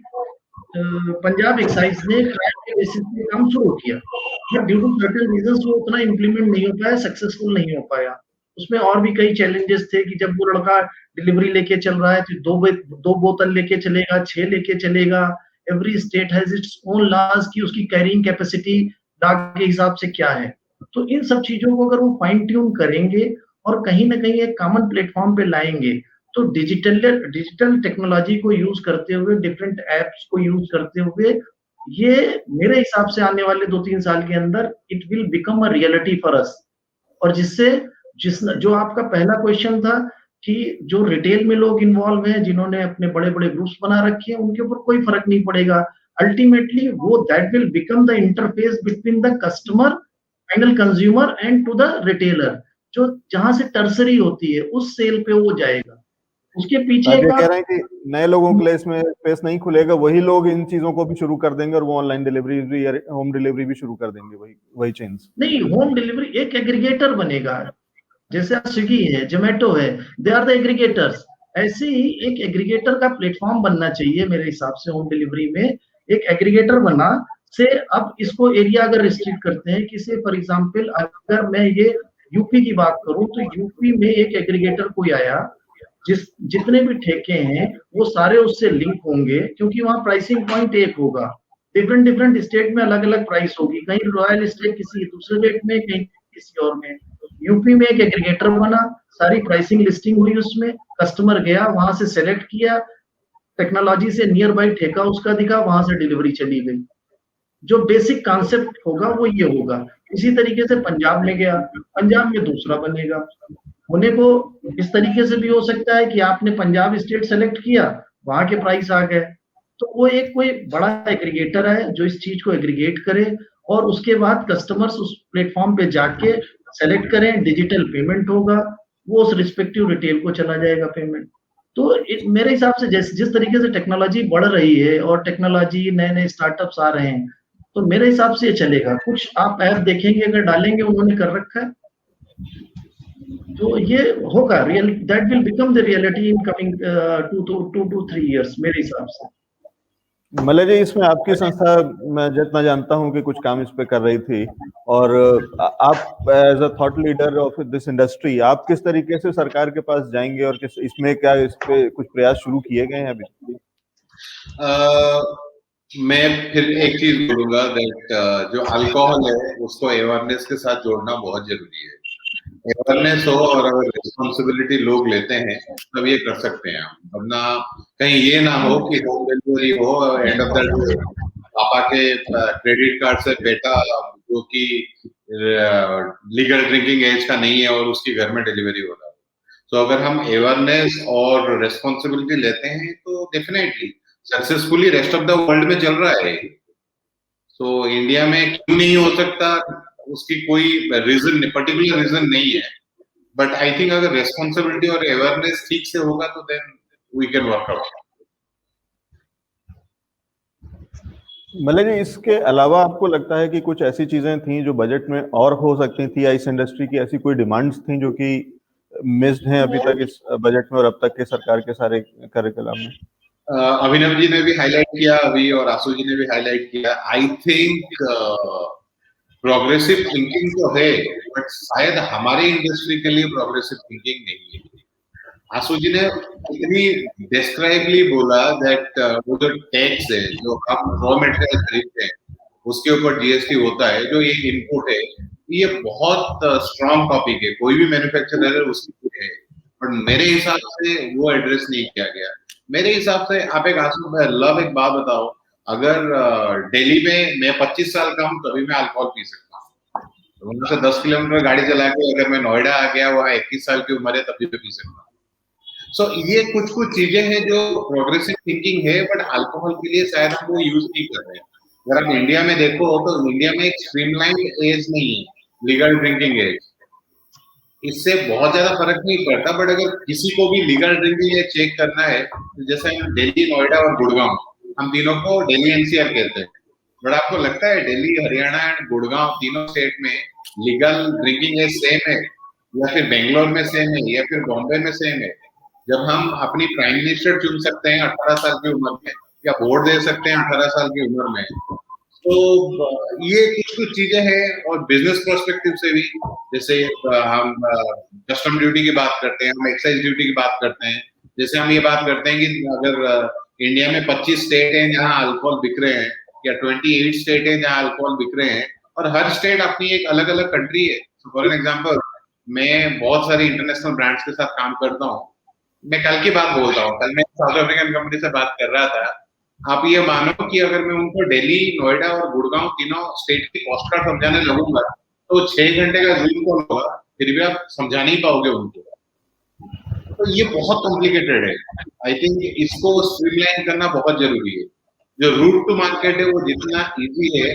पंजाब एक्साइज ने ट्रायल के बेसिस पे काम शुरू किया, but due to certain reasons वो उतना इम्प्लीमेंट नहीं हो पाया, सक्सेसफुल नहीं हो पाया। उसमें और भी कई चैलेंजेस थे कि जब वो लड़का डिलीवरी लेके चल रहा है तो दो बोतल लेके चलेगा, 6 लेके चलेगा। Every state has its own laws की उसकी कैरिंग कैपेसिटी डाक के हिसाब से क्या है। तो इन सब चीजों को अगर वो फाइन ट्यून करेंगे और कहीं ना कहीं एक कॉमन प्लेटफॉर्म पे लाएंगे, तो डिजिटल टेक्नोलॉजी को यूज करते हुए, डिफरेंट एप्स को यूज करते हुए, ये मेरे हिसाब से आने वाले 2-3 साल के अंदर it will become a reality for us. और जो आपका पहला क्वेश्चन था कि जो रिटेल में लोग इन्वॉल्व हैं, जिन्होंने अपने बड़े बड़े ग्रुप्स बना रखे हैं, उनके ऊपर कोई फर्क नहीं पड़ेगा। अल्टीमेटली वो that will become the interface between the customer, final consumer and to the retailer. जो जहां से टर्सरी होती है उस सेल पे वो जाएगा। उसके पीछे कह रहे हैं कि नए लोगों के लिए इसमें स्पेस नहीं खुलेगा, वही लोग इन चीजों को भी शुरू कर देंगे और वो ऑनलाइन डिलीवरी भी या होम डिलीवरी भी शुरू कर देंगे, वही चेन्स। नहीं, होम डिलीवरी एक एग्रीगेटर बनेगा। जैसे स्विगी है, जोमेटो है, दे आर द एग्रीगेटर्स। ऐसे ही एक एग्रीगेटर का प्लेटफॉर्म बनना चाहिए मेरे हिसाब से होम डिलीवरी में। एक एग्रीगेटर बना से अब इसको एरिया अगर रिस्ट्रिक्ट करते हैं कि से फॉर एग्जांपल अगर मैं ये यूपी की बात करूं तो यूपी में एक एग्रीगेटर कोई आया, जितने भी ठेके हैं वो सारे उससे लिंक होंगे, क्योंकि वहां प्राइसिंग पॉइंट एक होगा। डिफरेंट डिफरेंट स्टेट में अलग अलग प्राइस होगी, कहीं रॉयल स्टेट किसी दूसरे रेट में, कहीं किसी और में। यूपी में एक एग्रीगेटर बना, सारी प्राइसिंग लिस्टिंग हुई, उसमें कस्टमर गया, वहां से सेलेक्ट किया, टेक्नोलॉजी से नियर बाई ठेका उसका दिखा, वहां से डिलीवरी चली गई। जो बेसिक कॉन्सेप्ट होगा वो ये होगा। इसी तरीके से पंजाब में गया, पंजाब में दूसरा बनेगा। होने को इस तरीके से भी हो सकता है कि आपने पंजाब स्टेट सेलेक्ट किया, वहां के प्राइस आ गए, तो वो एक कोई बड़ा एग्रीगेटर है जो इस चीज को एग्रीगेट करे, और उसके बाद कस्टमर्स उस प्लेटफॉर्म पे जाके सेलेक्ट करें, डिजिटल पेमेंट होगा, वो उस रिस्पेक्टिव रिटेल को चला जाएगा पेमेंट। तो मेरे हिसाब से जिस तरीके से टेक्नोलॉजी बढ़ रही है और टेक्नोलॉजी नए नए स्टार्टअप्स आ रहे हैं, तो मेरे हिसाब से ये चलेगा। कुछ आप ऐप देखेंगे अगर डालेंगे, उन्होंने कर रखा है, तो ये होगा real, that will become the reality in coming 2 to 3 years मेरे हिसाब से। मलय जी, इसमें आपकी संस्था, मैं जितना जानता हूं कि कुछ काम इस पे कर रही थी, और आप as a thought leader of this industry, आप किस तरीके से सरकार के पास जाएंगे और किस इसमें क्या इस पे कुछ प्रयास शुरू किए गए हैं अभी? मैं फिर एक चीज बोलूंगा दैट जो अल्कोहल है उसको अवेयरनेस के साथ जोड़ना बहुत जरूरी है। अवेयरनेस हो और अगर रिस्पॉन्सिबिलिटी लोग लेते हैं तब ये कर सकते हैं हम, वरना कहीं ये ना हो कि होम डिलीवरी हो एंड ऑफ द डे पापा के क्रेडिट कार्ड से बेटा जो कि लीगल ड्रिंकिंग एज का नहीं है और उसकी घर में डिलीवरी हो रहा है। तो अगर हम अवेयरनेस और रिस्पॉन्सिबिलिटी लेते हैं तो definitely successfully rest of the world में चल रहा है। तो इंडिया में क्यों नहीं हो सकता, उसकी कोई रीजन, पर्टिकुलर रीजन नहीं है, बट आई थिंक अगर रेस्पॉन्सिबिलिटी और अवेयरनेस ठीक से होगा तो then we can work out. Malay ji, इसके अलावा आपको लगता है कि कुछ ऐसी चीजें थी जो बजट में और हो सकती थी, या इस इंडस्ट्री की ऐसी कोई डिमांड्स थी जो कि मिस्ड हैं अभी तक इस बजट में और अब तक के सरकार के सारे कार्यक्रम में? अभिनव जी ने भी हाईलाइट किया अभी और आशु जी ने भी हाईलाइट किया। आई थिंक प्रोग्रेसिव थिंकिंग तो है, बट शायद हमारे इंडस्ट्री के लिए प्रोग्रेसिव थिंकिंग नहीं है। आशु जी ने इतनी डिस्क्राइबली बोला दैट वो जो टैक्स है जो हम रॉ मटेरियल खरीदते हैं उसके ऊपर जीएसटी होता है, जो ये इनपुट है, ये बहुत स्ट्रॉन्ग टॉपिक है, कोई भी मैन्युफैक्चरर है उसकी है, बट मेरे हिसाब से वो एड्रेस नहीं किया गया। मेरे हिसाब से आप एक एक बात बताओ, अगर दिल्ली में मैं 25 साल का हूँ तभी मैं अल्कोहल पी सकता हूँ, तो वहां से 10 किलोमीटर गाड़ी चला के अगर मैं नोएडा आ गया, वहाँ 21 साल की उम्र है तभी मैं पी सकता हूँ। सो ये कुछ चीजें हैं जो प्रोग्रेसिव थिंकिंग है, बट अल्कोहल के लिए शायद हम वो यूज नहीं कर रहे हैं। अगर आप इंडिया में देखो तो इंडिया में एक स्ट्रीमलाइन एज नहीं है, लीगल ड्रिंकिंग एज, इससे बहुत ज्यादा फर्क नहीं पड़ता, बट अगर किसी को भी लीगल ड्रिंकिंग एज चेक करना है, तो जैसे हम दिल्ली, नोएडा और गुड़गांव, हम तीनों को दिल्ली एनसीआर कहते हैं, बट आपको लगता है दिल्ली, हरियाणा एंड गुड़गांव तीनों स्टेट में लीगल ड्रिंकिंग एज सेम है, या फिर बेंगलोर में सेम है, या फिर बॉम्बे में सेम है? जब हम अपनी प्राइम मिनिस्टर चुन सकते हैं 18 साल की उम्र में, या वोट दे सकते हैं 18 साल की उम्र में, तो ये कुछ चीजें हैं। और बिजनेस पर्सपेक्टिव से भी, जैसे हम कस्टम ड्यूटी की बात करते हैं, हम एक्साइज ड्यूटी की बात करते हैं, जैसे हम ये बात करते हैं कि अगर इंडिया में 25 स्टेट हैं जहां अल्कोहल बिक रहे हैं, या 28 स्टेट हैं जहां अल्कोहल बिक रहे हैं, और हर स्टेट अपनी एक अलग अलग कंट्री है। फॉर एन एग्जाम्पल, मैं बहुत सारी इंटरनेशनल ब्रांड्स के साथ काम करता हूँ। मैं कल की बात बोल रहा हूँ, कल मैं साउथ अफ्रीकन कंपनी से बात कर रहा था। आप ये मानो कि अगर मैं उनको दिल्ली, नोएडा और गुड़गांव तीनों स्टेट की कॉस्ट कार्ड समझाने लगूंगा तो 6 घंटे का जूम कॉल होगा, फिर भी आप समझा नहीं पाओगे उनको। तो ये बहुत कॉम्प्लिकेटेड है। आई थिंक इसको स्ट्रीमलाइन करना बहुत जरूरी है। जो रूट टू मार्केट है वो जितना इजी है,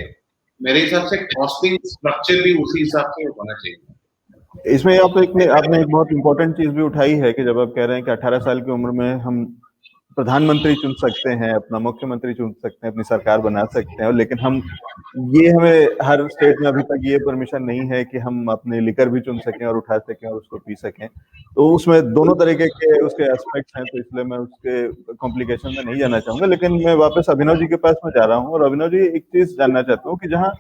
मेरे हिसाब से कॉस्टिंग स्ट्रक्चर भी उसी हिसाब से होना चाहिए। इसमें आपने एक बहुत इंपॉर्टेंट चीज भी उठाई है कि जब आप कह रहे हैं कि 18 साल की उम्र में हम प्रधानमंत्री चुन सकते हैं, अपना मुख्यमंत्री चुन सकते हैं, अपनी सरकार बना सकते हैं, लेकिन हमें हर स्टेट में अभी तक ये परमिशन नहीं है कि हम अपने लिकर भी चुन सकें और उठा सकें और उसको पी सकें। तो उसमें दोनों तरीके के उसके एस्पेक्ट्स हैं, तो इसलिए मैं उसके कॉम्प्लिकेशन में नहीं जाना चाहूंगा। लेकिन मैं वापस अभिनव जी के पास में जा रहा हूँ, और अभिनव जी एक चीज जानना चाहता हूँ कि जहाँ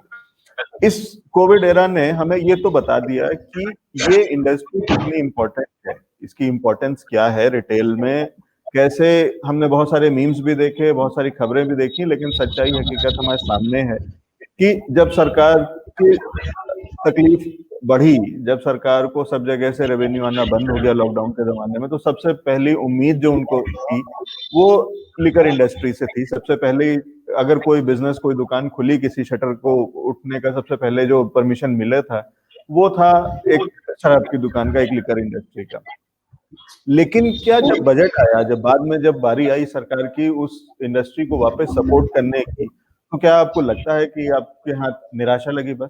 इस कोविड एरा ने हमें ये तो बता दिया कि ये इंडस्ट्री कितनी इम्पोर्टेंट है, इसकी इम्पोर्टेंस क्या है रिटेल में, कैसे हमने बहुत सारे मीम्स भी देखे, बहुत सारी खबरें भी देखी, लेकिन सच्चाई हकीकत हमारे सामने है कि जब सरकार की तकलीफ बढ़ी, जब सरकार को सब जगह से रेवेन्यू आना बंद हो गया लॉकडाउन के जमाने में, तो सबसे पहली उम्मीद जो उनको थी वो लिकर इंडस्ट्री से थी। सबसे पहले अगर कोई बिजनेस, कोई दुकान खुली, किसी शटर को उठने का सबसे पहले जो परमिशन मिला था वो था एक शराब की दुकान का, एक लिकर इंडस्ट्री का। लेकिन क्या जब बजट आया, जब बाद में जब बारी आई सरकार की उस इंडस्ट्री को वापस सपोर्ट करने की, तो क्या आपको लगता है कि आपके हाथ निराशा लगी बस?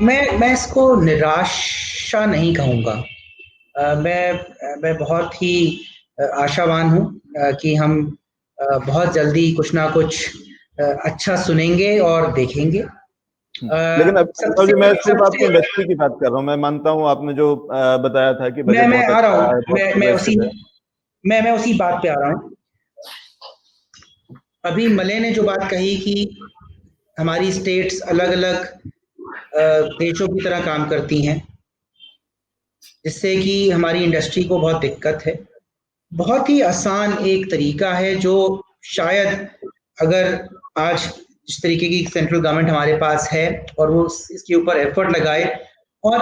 मैं इसको निराशा नहीं कहूँगा। मैं बहुत ही आशावान हूँ कि हम बहुत जल्दी कुछ ना कुछ अच्छा सुनेंगे और देखेंगे। लेकिन अब मैं सिर्फ आपकी इंडस्ट्री की बात कर रहा हूँ। मैं मानता हूँ आपने जो बताया था कि बजट मैं बहुत आ रहा अच्छा हूँ, है, मैं उसी बात पे आ रहा हूँ। अभी मले ने जो बात कही कि हमारी स्टेट्स अलग-अलग देशों की तरह काम करती हैं, जिससे कि हमारी इंडस्ट्री को बहुत दिक्कत है। बहुत ही आसान एक तरीका है जो शायद अगर आज जिस तरीके की सेंट्रल गवर्नमेंट हमारे पास है और वो इसके ऊपर एफर्ट लगाए और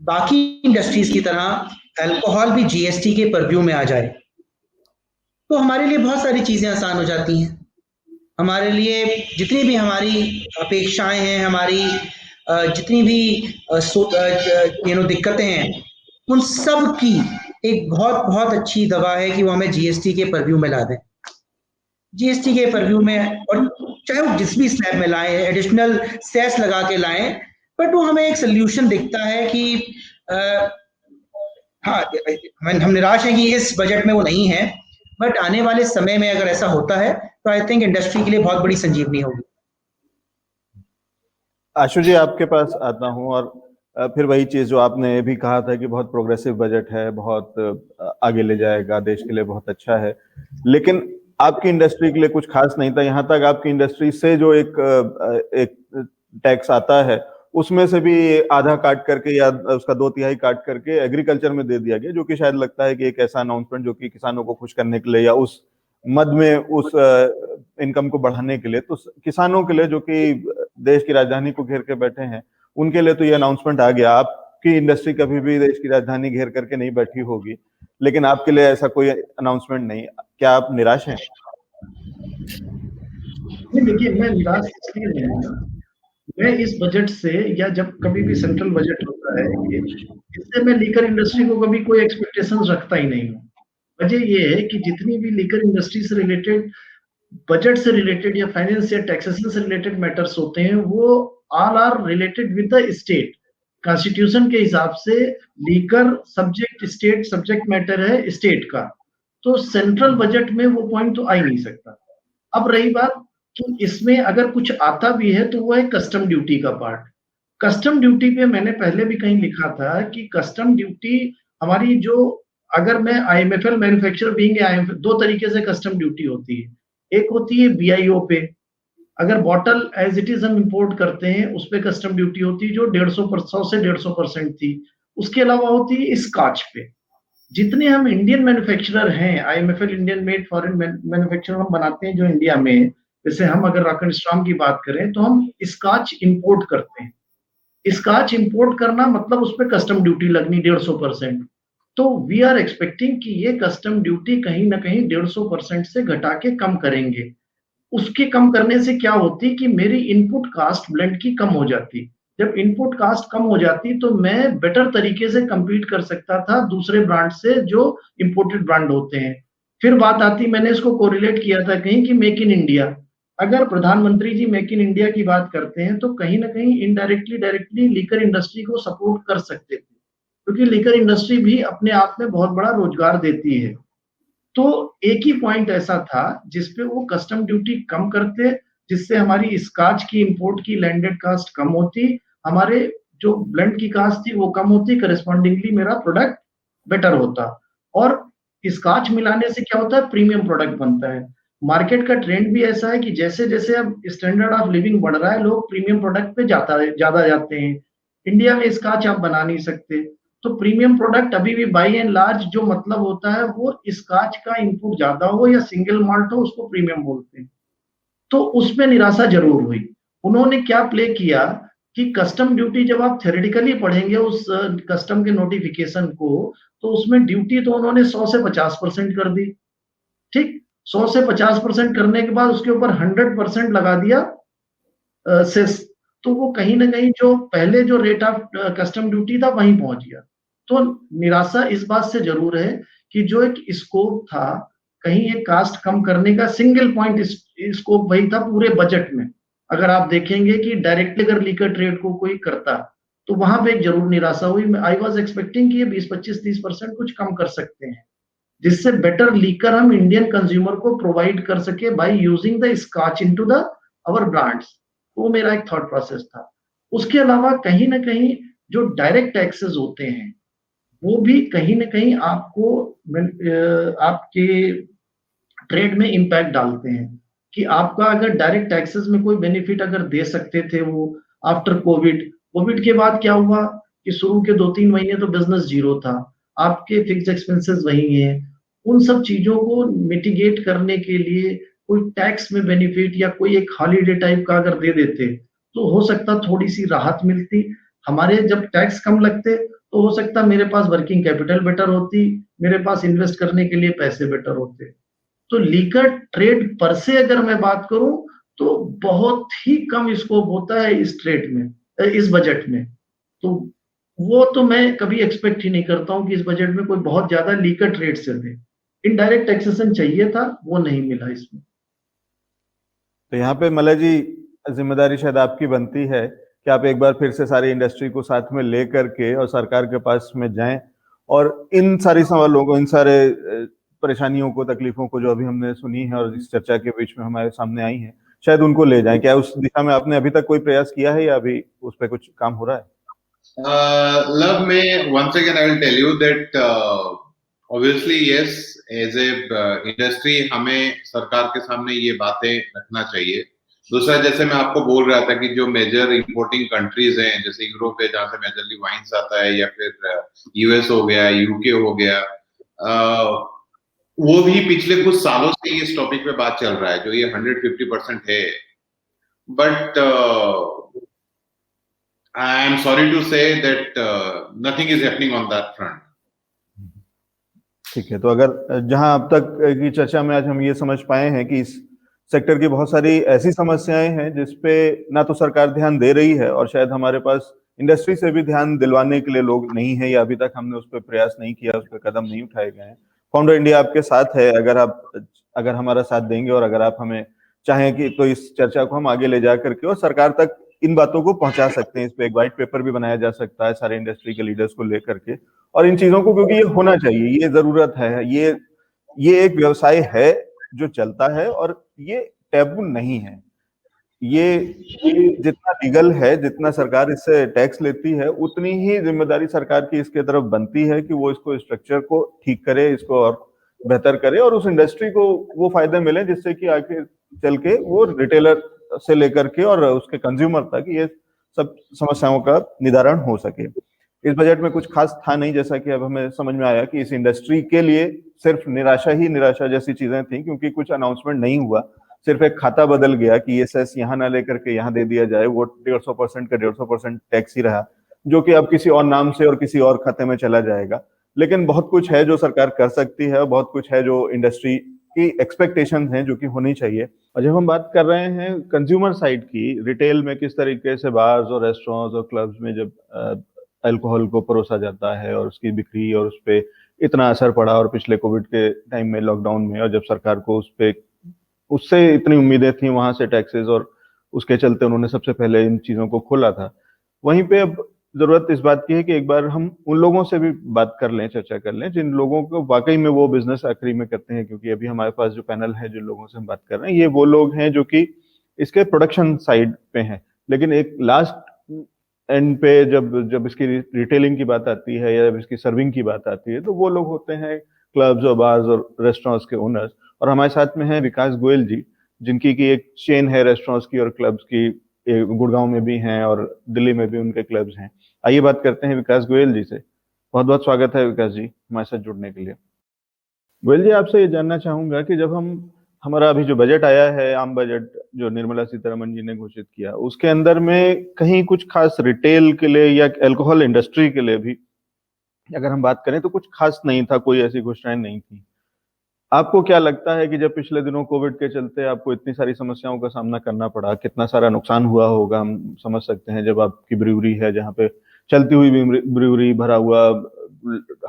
बाकी इंडस्ट्रीज की तरह अल्कोहल भी जीएसटी के परव्यू में आ जाए, तो हमारे लिए बहुत सारी चीज़ें आसान हो जाती हैं। हमारे लिए जितनी भी हमारी अपेक्षाएं हैं, हमारी जितनी भी दिक्कतें हैं, उन सब की एक बहुत बहुत अच्छी दवा है कि वो हमें जीएसटी के परव्यू में ला दें। जीएसटी के परव्यू में, और चाहे वो जिस भी स्लैब में लाएं, एडिशनल सेस लगा के लाएं, बट वो हमें एक सोल्यूशन दिखता है कि हाँ, हम निराश हैं कि इस बजट में वो नहीं है, बट आने वाले समय में अगर ऐसा होता है तो आई थिंक इंडस्ट्री के लिए बहुत बड़ी संजीवनी होगी। आशु जी, आपके पास आता हूं, और फिर वही चीज जो आपने भी कहा था कि बहुत प्रोग्रेसिव बजट है, बहुत आगे ले जाएगा, देश के लिए बहुत अच्छा है, लेकिन आपकी इंडस्ट्री के लिए कुछ खास नहीं था। यहाँ तक आपकी इंडस्ट्री से जो एक टैक्स आता है उसमें से भी आधा काट करके या उसका 2/3 काट करके एग्रीकल्चर में दे दिया गया, जो कि शायद लगता है कि एक ऐसा अनाउंसमेंट जो कि किसानों को खुश करने के लिए या उस मद में उस इनकम को बढ़ाने के लिए, तो किसानों के लिए जो कि देश की राजधानी को घेर के बैठे हैं, उनके लिए तो ये अनाउंसमेंट आ गया। आपकी इंडस्ट्री कभी भी देश की राजधानी घेर करके नहीं बैठी होगी, लेकिन आपके लिए ऐसा कोई अनाउंसमेंट नहीं। क्या आप निराश हैं? देखिए, मैं निराश इसलिए नहीं हूँ। मैं इस बजट से, या जब कभी भी सेंट्रल बजट होता है, इससे मैं लीकर इंडस्ट्री को कभी कोई एक्सपेक्टेशंस रखता ही नहीं हूँ। वजह ये है कि जितनी भी लीकर इंडस्ट्री से रिलेटेड, बजट से रिलेटेड या फाइनेंस या टैक्सेशन से रिलेटेड मैटर्स होते हैं, वो all are related with the state. Constitution के हिसाब से liquor subject state subject matter है स्टेट का, तो सेंट्रल बजट में वो पॉइंट तो आ ही नहीं सकता। अब रही बात कि इसमें अगर कुछ आता भी है तो वो है कस्टम ड्यूटी का पार्ट। कस्टम ड्यूटी पे मैंने पहले भी कहीं लिखा था कि कस्टम ड्यूटी हमारी जो, अगर मैं आईएमएफएल मैन्युफैक्चरर बीइंग आईएमएफएल, दो तरीके से कस्टम ड्यूटी होती है। एक होती है बीआईओ पे, अगर बॉटल एज इट इज हम इंपोर्ट करते हैं उस पे कस्टम ड्यूटी होती है जो 100 से 150% थी। उसके अलावा होती है स्कॉच पे। जितने हम इंडियन मैन्युफैक्चरर हैं, IMFL Indian made foreign manufacturer हम बनाते हैं जो इंडिया में, जैसे हम अगर रॉक स्ट्रॉम की बात करें तो हम स्कॉच इंपोर्ट करते हैं। स्कॉच इंपोर्ट करना मतलब उस पर कस्टम ड्यूटी लगनी 150%। तो वी आर एक्सपेक्टिंग कि ये कस्टम ड्यूटी कहीं ना कहीं 150% से घटा के कम करेंगे। उसके कम करने से क्या होती कि मेरी इनपुट कास्ट ब्लेंड की कम हो जाती। जब इनपुट कास्ट कम हो जाती तो मैं बेटर तरीके से compete कर सकता था दूसरे ब्रांड से जो इंपोर्टेड ब्रांड होते हैं। फिर बात आती, मैंने इसको कोरिलेट किया था कहीं कि मेक इन इंडिया। अगर प्रधानमंत्री जी मेक इन इंडिया की बात करते हैं तो कहीं ना कहीं इनडायरेक्टली डायरेक्टली लीकर इंडस्ट्री को सपोर्ट कर सकते थे। क्योंकि लीकर इंडस्ट्री भी अपने आप में बहुत बड़ा रोजगार देती है। तो एक ही पॉइंट ऐसा था जिसपे वो कस्टम ड्यूटी कम करते, जिससे हमारी स्कॉच की इंपोर्ट की लैंडेड कास्ट कम होती, हमारे जो ब्लेंड की कास्ट थी वो कम होती, करस्पॉन्डिंगली मेरा प्रोडक्ट बेटर होता। और स्कॉच मिलाने से क्या होता है, प्रीमियम प्रोडक्ट बनता है। मार्केट का ट्रेंड भी ऐसा है कि जैसे जैसे अब स्टैंडर्ड ऑफ लिविंग बढ़ रहा है, लोग प्रीमियम प्रोडक्ट पे ज्यादा जाते हैं। इंडिया में स्कॉच आप बना नहीं सकते, तो प्रीमियम प्रोडक्ट अभी भी बाई एंड लार्ज जो मतलब होता है वो स्कॉच का इनपुट ज्यादा हो या सिंगल माल्ट हो उसको प्रीमियम बोलते हैं। तो उसमें निराशा जरूर हुई। उन्होंने क्या प्ले किया कि कस्टम ड्यूटी जब आप थ्योरेटिकली पढ़ेंगे उस कस्टम के नोटिफिकेशन को, तो उसमें ड्यूटी तो उन्होंने 100 से 50% कर दी। ठीक, 100 से 50% करने के बाद उसके ऊपर 100% लगा दिया सेस। तो वो कहीं ना कहीं जो पहले जो रेट ऑफ कस्टम ड्यूटी था वहीं पहुंच गया। तो निराशा इस बात से जरूर है कि जो एक स्कोप था कहीं एक कास्ट कम करने का, सिंगल पॉइंट स्कोप वही था पूरे बजट में। अगर आप देखेंगे कि डायरेक्टली अगर लीकर ट्रेड को कोई करता तो वहां पे एक जरूर निराशा हुई। आई वाज एक्सपेक्टिंग कि ये 20-25-30% कुछ कम कर सकते हैं, जिससे बेटर लीकर हम इंडियन कंज्यूमर को प्रोवाइड कर सके by using the scotch into the our brands. वो मेरा एक थॉट प्रोसेस था। उसके अलावा कहीं ना कहीं जो डायरेक्ट टैक्सेस होते हैं वो भी कहीं ना कहीं आपको आपके ट्रेड में इम्पैक्ट डालते हैं कि आपका अगर डायरेक्ट टैक्सेस में कोई बेनिफिट अगर दे सकते थे वो आफ्टर कोविड, कोविड के बाद क्या हुआ कि शुरू के 2-3 महीने तो बिजनेस जीरो था, आपके फिक्स एक्सपेंसेस वही हैं। उन सब चीजों को मिटिगेट करने के लिए कोई टैक्स में बेनिफिट या कोई एक हॉलीडे टाइप का अगर दे देते तो हो सकता थोड़ी सी राहत मिलती। हमारे जब टैक्स कम लगते तो हो सकता मेरे पास वर्किंग कैपिटल बेटर होती, मेरे पास इन्वेस्ट करने के लिए पैसे बेटर होते। तो लीकर ट्रेड पर से अगर मैं बात करूं तो बहुत ही कम स्कोप होता है इस ट्रेड में, इस बजट में। तो वो तो मैं कभी एक्सपेक्ट ही नहीं करता हूं कि इस बजट में कोई बहुत ज्यादा लीकर ट्रेड से दे। इनडायरेक्ट टैक्सेशन चाहिए था, वो नहीं मिला इसमें। तो यहाँ पे मलय जी जिम्मेदारी शायद आपकी बनती है कि आप एक बार फिर से सारी इंडस्ट्री को साथ में ले करके और सरकार के पास में जाएं और इन सारी सवालों को, इन सारे परेशानियों को, तकलीफों को जो अभी हमने सुनी है और इस चर्चा के बीच में हमारे सामने आई हैं, शायद उनको ले जाएं। क्या उस दिशा में आपने अभी तक कोई प्रयास किया है या अभी उस पर कुछ काम हो रहा है? Love, में once again I will tell you that obviously yes, as a industry हमें सरकार के सामने ये बातें रखना चाहिए। दूसरा, जैसे मैं आपको बोल रहा था कि जो मेजर इंपोर्टिंग कंट्रीज हैं, जैसे यूरोप है जहाँ से मेजरली वाइन्स आता है, या फिर यूएस हो गया, यूके हो गया, वो भी पिछले कुछ सालों से इस टॉपिक पे बात चल रहा है, जो ये 150% है। But I am sorry to say that nothing is happening on that front. ठीक है, तो अगर जहां अब तक की चर्चा में आज हम ये समझ पाए हैं कि इस सेक्टर की बहुत सारी ऐसी समस्याएं हैं जिसपे ना तो सरकार ध्यान दे रही है और शायद हमारे पास इंडस्ट्री से भी ध्यान दिलवाने के लिए लोग नहीं है, या अभी तक हमने उस पर प्रयास नहीं किया, उस पर कदम नहीं उठाए गए हैं। फाउंडर इंडिया आपके साथ है। अगर हमारा साथ देंगे और अगर आप हमें चाहें कि तो इस चर्चा को हम आगे ले जा करके और सरकार तक इन बातों को पहुंचा सकते हैं। इस पे एक व्हाइट पेपर भी बनाया जा सकता है सारे इंडस्ट्री के लीडर्स को लेकर के, और इन चीजों को, क्योंकि ये होना चाहिए, ये जरूरत है, ये एक व्यवसाय है जो चलता है और ये टैबू नहीं है। ये जितना लीगल है, जितना सरकार इससे टैक्स लेती है, उतनी ही जिम्मेदारी सरकार की इसके तरफ बनती है कि वो इसको स्ट्रक्चर को ठीक करे, इसको और बेहतर करे और उस इंडस्ट्री को वो फायदे मिले जिससे कि आगे चल के वो रिटेलर से लेकर के और उसके कंज्यूमर तक ये सब समस्याओं का निदान हो सके। इस बजट में कुछ खास था नहीं, जैसा कि अब हमें समझ में आया कि इस इंडस्ट्री के लिए सिर्फ निराशा जैसी चीजें थी, क्योंकि कुछ अनाउंसमेंट नहीं हुआ। सिर्फ एक खाता बदल गया कि ये सेस यहाँ ना लेकर के यहाँ दे दिया जाए, वो 150% का 150% टैक्स ही रहा, जो कि अब किसी और नाम से और किसी और खाते में चला जाएगा। लेकिन बहुत कुछ है जो सरकार कर सकती है, बहुत कुछ है जो इंडस्ट्री की एक्सपेक्टेशंस हैं जो कि होनी चाहिए। और जब हम बात कर रहे हैं कंज्यूमर साइड की, रिटेल में किस तरीके से बार्स और रेस्टोरेंट्स और क्लब्स में जब अल्कोहल को परोसा जाता है और उसकी बिक्री और उस पर इतना असर पड़ा, और पिछले कोविड के टाइम में लॉकडाउन में, और जब सरकार को उससे इतनी उम्मीदें थी, वहां से टैक्सेस, और उसके चलते उन्होंने सबसे पहले इन चीजों को खोला था। वहीं पे अब जरूरत इस बात की है कि एक बार हम उन लोगों से भी बात कर लें, चर्चा कर लें जिन लोगों को वाकई में वो बिजनेस आखिरी में करते हैं, क्योंकि अभी हमारे पास जो पैनल है जिन लोगों से हम बात कर रहे हैं ये वो लोग हैं जो कि इसके प्रोडक्शन साइड पे हैं, लेकिन एक लास्ट एंड पे जब जब इसकी रिटेलिंग की बात आती है या जब इसकी सर्विंग की बात आती है तो वो लोग होते हैं क्लब्स और बार्स और रेस्टोरेंट्स के ओनर्स। और हमारे साथ में है विकास गोयल जी, जिनकी की एक चेन है रेस्टोरेंट्स की और क्लब्स की, गुड़गांव में भी हैं और दिल्ली में भी उनके क्लब्स हैं। आइए बात करते हैं विकास गोयल जी से। बहुत बहुत स्वागत है विकास जी हमारे साथ जुड़ने के लिए। गोयल जी, आपसे ये जानना चाहूंगा कि जब हमारा अभी जो बजट आया है, आम बजट जो निर्मला सीतारमण जी ने घोषित किया, उसके अंदर में कहीं कुछ खास रिटेल के लिए या अल्कोहल इंडस्ट्री के लिए भी अगर हम बात करें तो कुछ खास नहीं था, कोई ऐसी घोषणाएं नहीं थी। आपको क्या लगता है कि जब पिछले दिनों कोविड के चलते आपको इतनी सारी समस्याओं का सामना करना पड़ा, कितना सारा नुकसान हुआ होगा हम समझ सकते हैं। जब आपकी ब्रूअरी है जहाँ पे चलती हुई ब्रूअरी भरा हुआ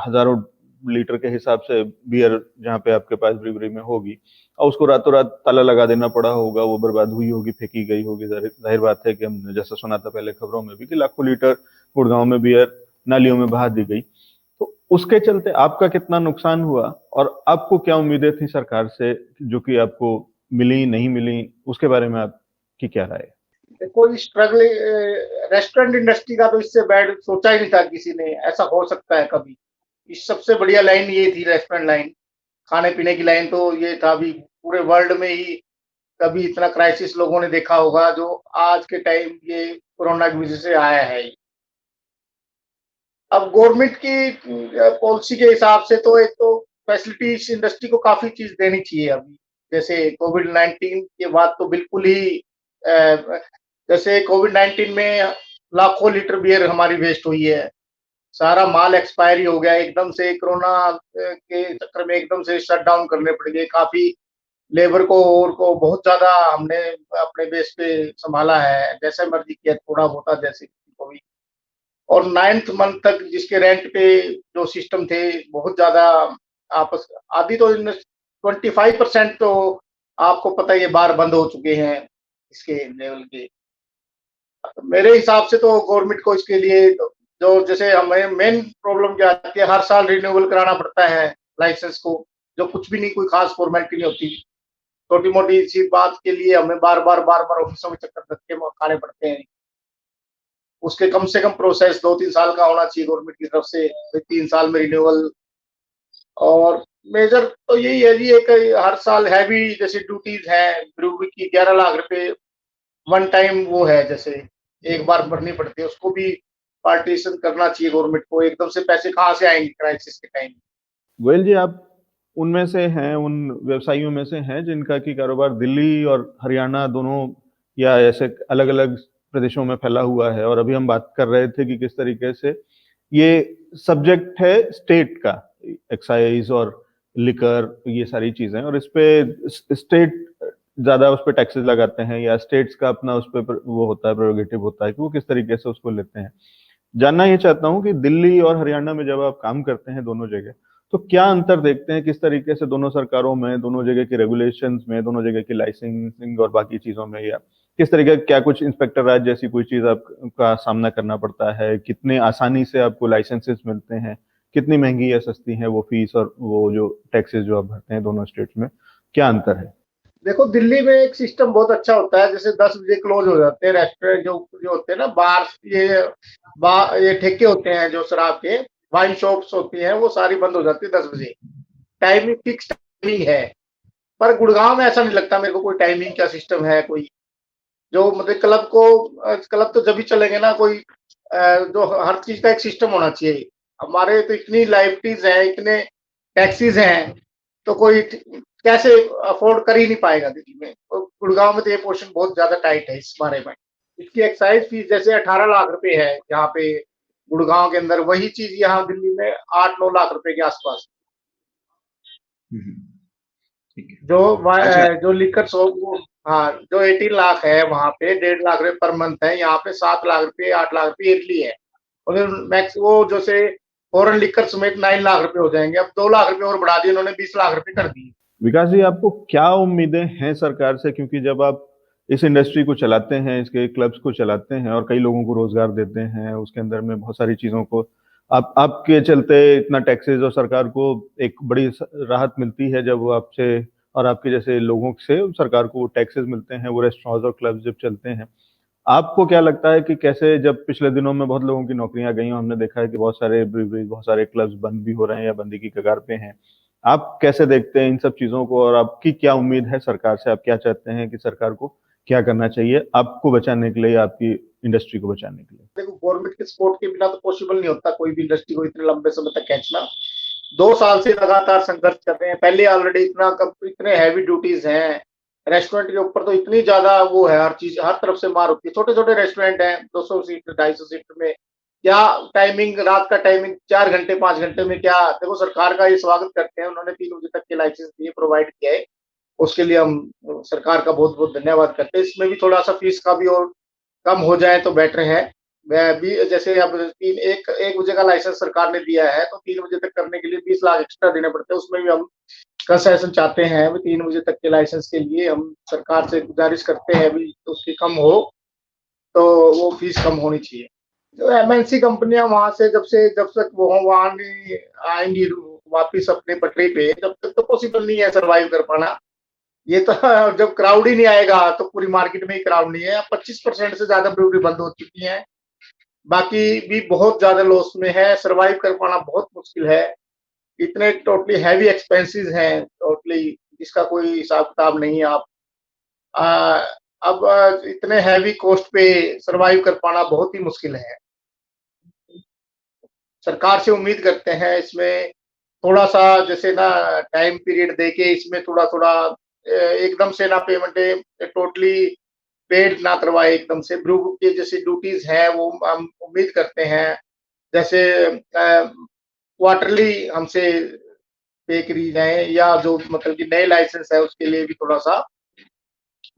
हजारों लीटर के हिसाब से बियर जहाँ पे आपके पास ब्रूअरी में होगी और उसको रातों रात ताला लगा देना पड़ा होगा, वो बर्बाद हुई होगी, फेंकी गई होगी। जाहिर बात है कि हमने जैसा सुना था पहले खबरों में भी कि लाखों लीटर गुड़गांव में बियर नालियों में बहा दी गई। तो उसके चलते आपका कितना नुकसान हुआ और आपको क्या उम्मीदें थी सरकार से जो कि आपको मिली नहीं मिली, उसके बारे में आपकी क्या राय है? देखो, स्ट्रगल रेस्टोरेंट इंडस्ट्री का तो इससे बैड सोचा ही नहीं था किसी ने, ऐसा हो सकता है कभी। इस सबसे बढ़िया लाइन ये थी, रेस्टोरेंट लाइन, खाने पीने की लाइन, तो ये था भी पूरे वर्ल्ड में ही कभी इतना क्राइसिस लोगों ने देखा होगा जो आज के टाइम ये कोरोना की वजह से आया है। अब गवर्नमेंट की पॉलिसी के हिसाब से तो एक तो फैसिलिटी इस इंडस्ट्री को काफी चीज देनी चाहिए अभी। जैसे कोविड-19 के बाद तो बिल्कुल ही जैसे कोविड-19 में लाखों लीटर बियर हमारी वेस्ट हुई है, सारा माल एक्सपायरी हो गया, एकदम से कोरोना के चक्कर में एकदम से शट डाउन करने पड़ गए, काफी लेबर को बहुत ज्यादा हमने अपने बेस पे संभाला है, जैसे मर्जी किया, थोड़ा बहुत जैसे को भी। और 9th मंथ तक जिसके रेंट पे जो सिस्टम थे बहुत ज्यादा आपस आधी तो 25% तो आपको पता ही है बार बंद हो चुके हैं इसके लेवल के। मेरे हिसाब से तो गवर्नमेंट को इसके लिए जो जैसे हमें मेन प्रॉब्लम क्या आती है, हर साल रिन्यूअल कराना पड़ता है लाइसेंस को, जो कुछ भी नहीं, कोई खास फॉर्मेलिटी नहीं होती। छोटी मोटी सी बात के लिए हमें बार बार ऑफिसों में चक्कर धक्के खाने पड़ते हैं। उसके कम से कम प्रोसेस 2-3 साल का होना चाहिए गवर्नमेंट की तरफ से, 3 साल में रिन्यूअल। और मेजर तो यही है जी, एक हर साल हैवी जैसे ड्यूटीज है, ब्रूअरी की 11 लाख रुपए वन टाइम वो है, जैसे एक बार भरनी पड़ती है, उसको भी पार्टीशन करना चाहिए गवर्नमेंट को। एकदम से पैसे कहाँ से आएंगे क्राइसिस के टाइम? गोयल जी, आप उनमें से हैं, उन व्यवसायियों में से हैं जिनका की कारोबार दिल्ली और हरियाणा दोनों या ऐसे अलग अलग प्रदेशों में फैला हुआ है। और अभी हम बात कर रहे थे कि किस तरीके से ये सब्जेक्ट है स्टेट का, एक्साइज और लिकर, ये सारी चीजें, और इस पे स्टेट ज्यादा उस पर टैक्सेस लगाते हैं या स्टेट्स का अपना उस पर वो होता है, प्रेरोगेटिव होता है कि वो किस तरीके से उसको लेते हैं। जानना ये चाहता हूँ कि दिल्ली और हरियाणा में जब आप काम करते हैं दोनों जगह, तो क्या अंतर देखते हैं, किस तरीके से दोनों सरकारों में, दोनों जगह की रेगुलेशंस में, दोनों जगह की लाइसेंसिंग और बाकी चीजों में, या किस तरीके क्या कुछ इंस्पेक्टर राज जैसी कोई चीज आपका सामना करना पड़ता है, कितने आसानी से आपको लाइसेंसेस मिलते हैं, कितनी महंगी या सस्ती है वो फीस और वो जो टैक्सेस जो आप भरते हैं दोनों स्टेट्स में, क्या अंतर है? देखो, दिल्ली में एक सिस्टम बहुत अच्छा होता है, जैसे 10 बजे क्लोज हो जाते हैं रेस्टोरेंट, जो होते हैं ना बार, ये ठेके होते हैं जो शराब के, वाइन शॉप्स होती हैं, वो सारी बंद हो जाती है 10 बजे। टाइमिंग फिक्स टाइमिंग है। पर गुड़गांव में ऐसा नहीं लगता मेरे को, कोई टाइमिंग का सिस्टम है कोई, जो मतलब क्लब तो जब भी चलेंगे ना, कोई जो हर चीज का एक सिस्टम होना चाहिए। हमारे तो इतनी लाइबिलिटीज है, इतने टैक्सीज हैं, तो कोई कैसे अफोर्ड कर ही नहीं पाएगा दिल्ली में। तो गुड़गांव में तो ये पोर्शन बहुत ज्यादा टाइट है इस बारे में। इसकी एक्साइज फीस जैसे 18 लाख रुपए है यहाँ पे गुड़गांव के अंदर, वही चीज यहाँ दिल्ली में 8-9 लाख रुपए के आसपास। जो लिकर शॉप, हाँ, जो 18 लाख है वहाँ पे 1.5 लाख रुपए पर मंथ है, यहाँ पे 7 लाख रुपए 8 लाख रुपए ईयरली है। और मैक्स वो जैसे फॉरेन लिकर समेत 9 लाख रुपए हो जाएंगे। अब 2 लाख रुपए और बढ़ा दिए उन्होंने, 20 लाख रुपए कर दिए। विकास जी, आपको क्या उम्मीदें हैं सरकार से, क्योंकि जब आप इस इंडस्ट्री को चलाते हैं, इसके क्लब्स को चलाते हैं और कई लोगों को रोजगार देते हैं। उसके अंदर में बहुत सारी चीजों को आपके चलते इतना टैक्सेस और सरकार को एक बड़ी राहत मिलती है जब वो आपसे और आपके जैसे लोगों से सरकार को टैक्सेस मिलते हैं, वो रेस्टोरेंट्स और क्लब्स जब चलते हैं। आपको क्या लगता है कि कैसे, जब पिछले दिनों में बहुत लोगों की नौकरियां गई, हमने देखा है कि बहुत सारे ब्रीवरीज, बहुत सारे क्लब्स बंद भी हो रहे हैं या बंदी की कगार पे हैं। आप कैसे देखते हैं इन सब चीजों को और आपकी क्या उम्मीद है सरकार से? आप क्या चाहते हैं कि सरकार को क्या करना चाहिए आपको बचाने के लिए, आपकी इंडस्ट्री को बचाने के लिए? देखो, गवर्नमेंट के सपोर्ट के बिना तो पॉसिबल नहीं होता कोई भी इंडस्ट्री को इतने लंबे समय तक खींचना। 2 साल से लगातार संघर्ष कर रहे हैं। पहले ऑलरेडी इतने हैवी ड्यूटीज हैं। रेस्टोरेंट के ऊपर तो इतनी ज्यादा वो है, हर चीज हर तरफ से मार होती है। छोटे-छोटे रेस्टोरेंट हैं, 200 सीट, 250 सीट में क्या टाइमिंग, रात का टाइमिंग 4 घंटे, 5 घंटे में क्या। देखो, सरकार का ये स्वागत करते हैं, उन्होंने 3 बजे तक के लाइसेंस दिए, प्रोवाइड किया है। उसके लिए हम सरकार का बहुत-बहुत धन्यवाद करते हैं। इसमें भी थोड़ा-सा फीस का भी और कम हो जाए तो बेटर है। मैं भी जैसे अब 1 बजे का लाइसेंस सरकार ने दिया है, तो 3 बजे तक करने के लिए 20 लाख एक्स्ट्रा देने पड़ते हैं। उसमें भी हम कंसेशन चाहते हैं। अभी 3 बजे तक के लाइसेंस के लिए हम सरकार से गुजारिश करते हैं अभी उसकी कम हो, तो वो फीस कम होनी चाहिए। जो एमएनसी कंपनियां वहां से जब तक वो वहां नहीं आएंगी वापिस अपने पटरी पे, तब तक तो पॉसिबल नहीं है सरवाइव कर पाना। ये तो जब क्राउड ही नहीं आएगा तो पूरी मार्केट में ही क्राउड नहीं है। 25% से ज्यादा ब्रूवरी बंद हो चुकी है, बाकी भी बहुत ज्यादा लॉस में है। सरवाइव कर पाना बहुत मुश्किल है। इतने टोटली हैवी एक्सपेंसेस हैं, टोटली जिसका कोई हिसाब किताब नहीं है। आप अब इतने हैवी कॉस्ट पे सरवाइव कर पाना बहुत ही मुश्किल है। सरकार से उम्मीद करते हैं इसमें थोड़ा सा जैसे ना टाइम पीरियड देके इसमें थोड़ा-थोड़ा एकदम से ना पेमेंट टोटली पेड ना करवाए एकदम से। ब्रू की जैसे ड्यूटीज है वो हम उम्मीद करते हैं जैसे क्वार्टरली हमसे पे करी जाए, या जो मतलब कि नए लाइसेंस है उसके लिए भी थोड़ा सा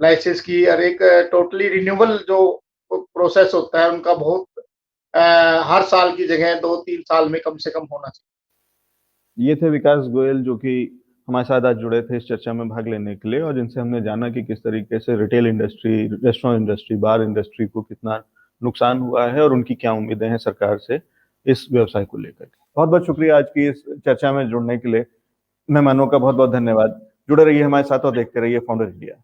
लाइसेंस की और एक टोटली रिन्यूअल जो प्रोसेस होता है उनका बहुत हर साल की जगह 2-3 साल में कम से कम होना चाहिए। ये थे विकास गोयल, जो कि हमारे साथ आज जुड़े थे इस चर्चा में भाग लेने के लिए, और जिनसे हमने जाना कि किस तरीके से रिटेल इंडस्ट्री, रेस्टोरेंट इंडस्ट्री, बार इंडस्ट्री को कितना नुकसान हुआ है और उनकी क्या उम्मीदें हैं सरकार से इस व्यवसाय को लेकर। बहुत बहुत शुक्रिया आज की इस चर्चा में जुड़ने के लिए। मेहमानों का बहुत बहुत धन्यवाद। जुड़े रहिए हमारे साथ और देखते रहिए फाउंडर इंडिया।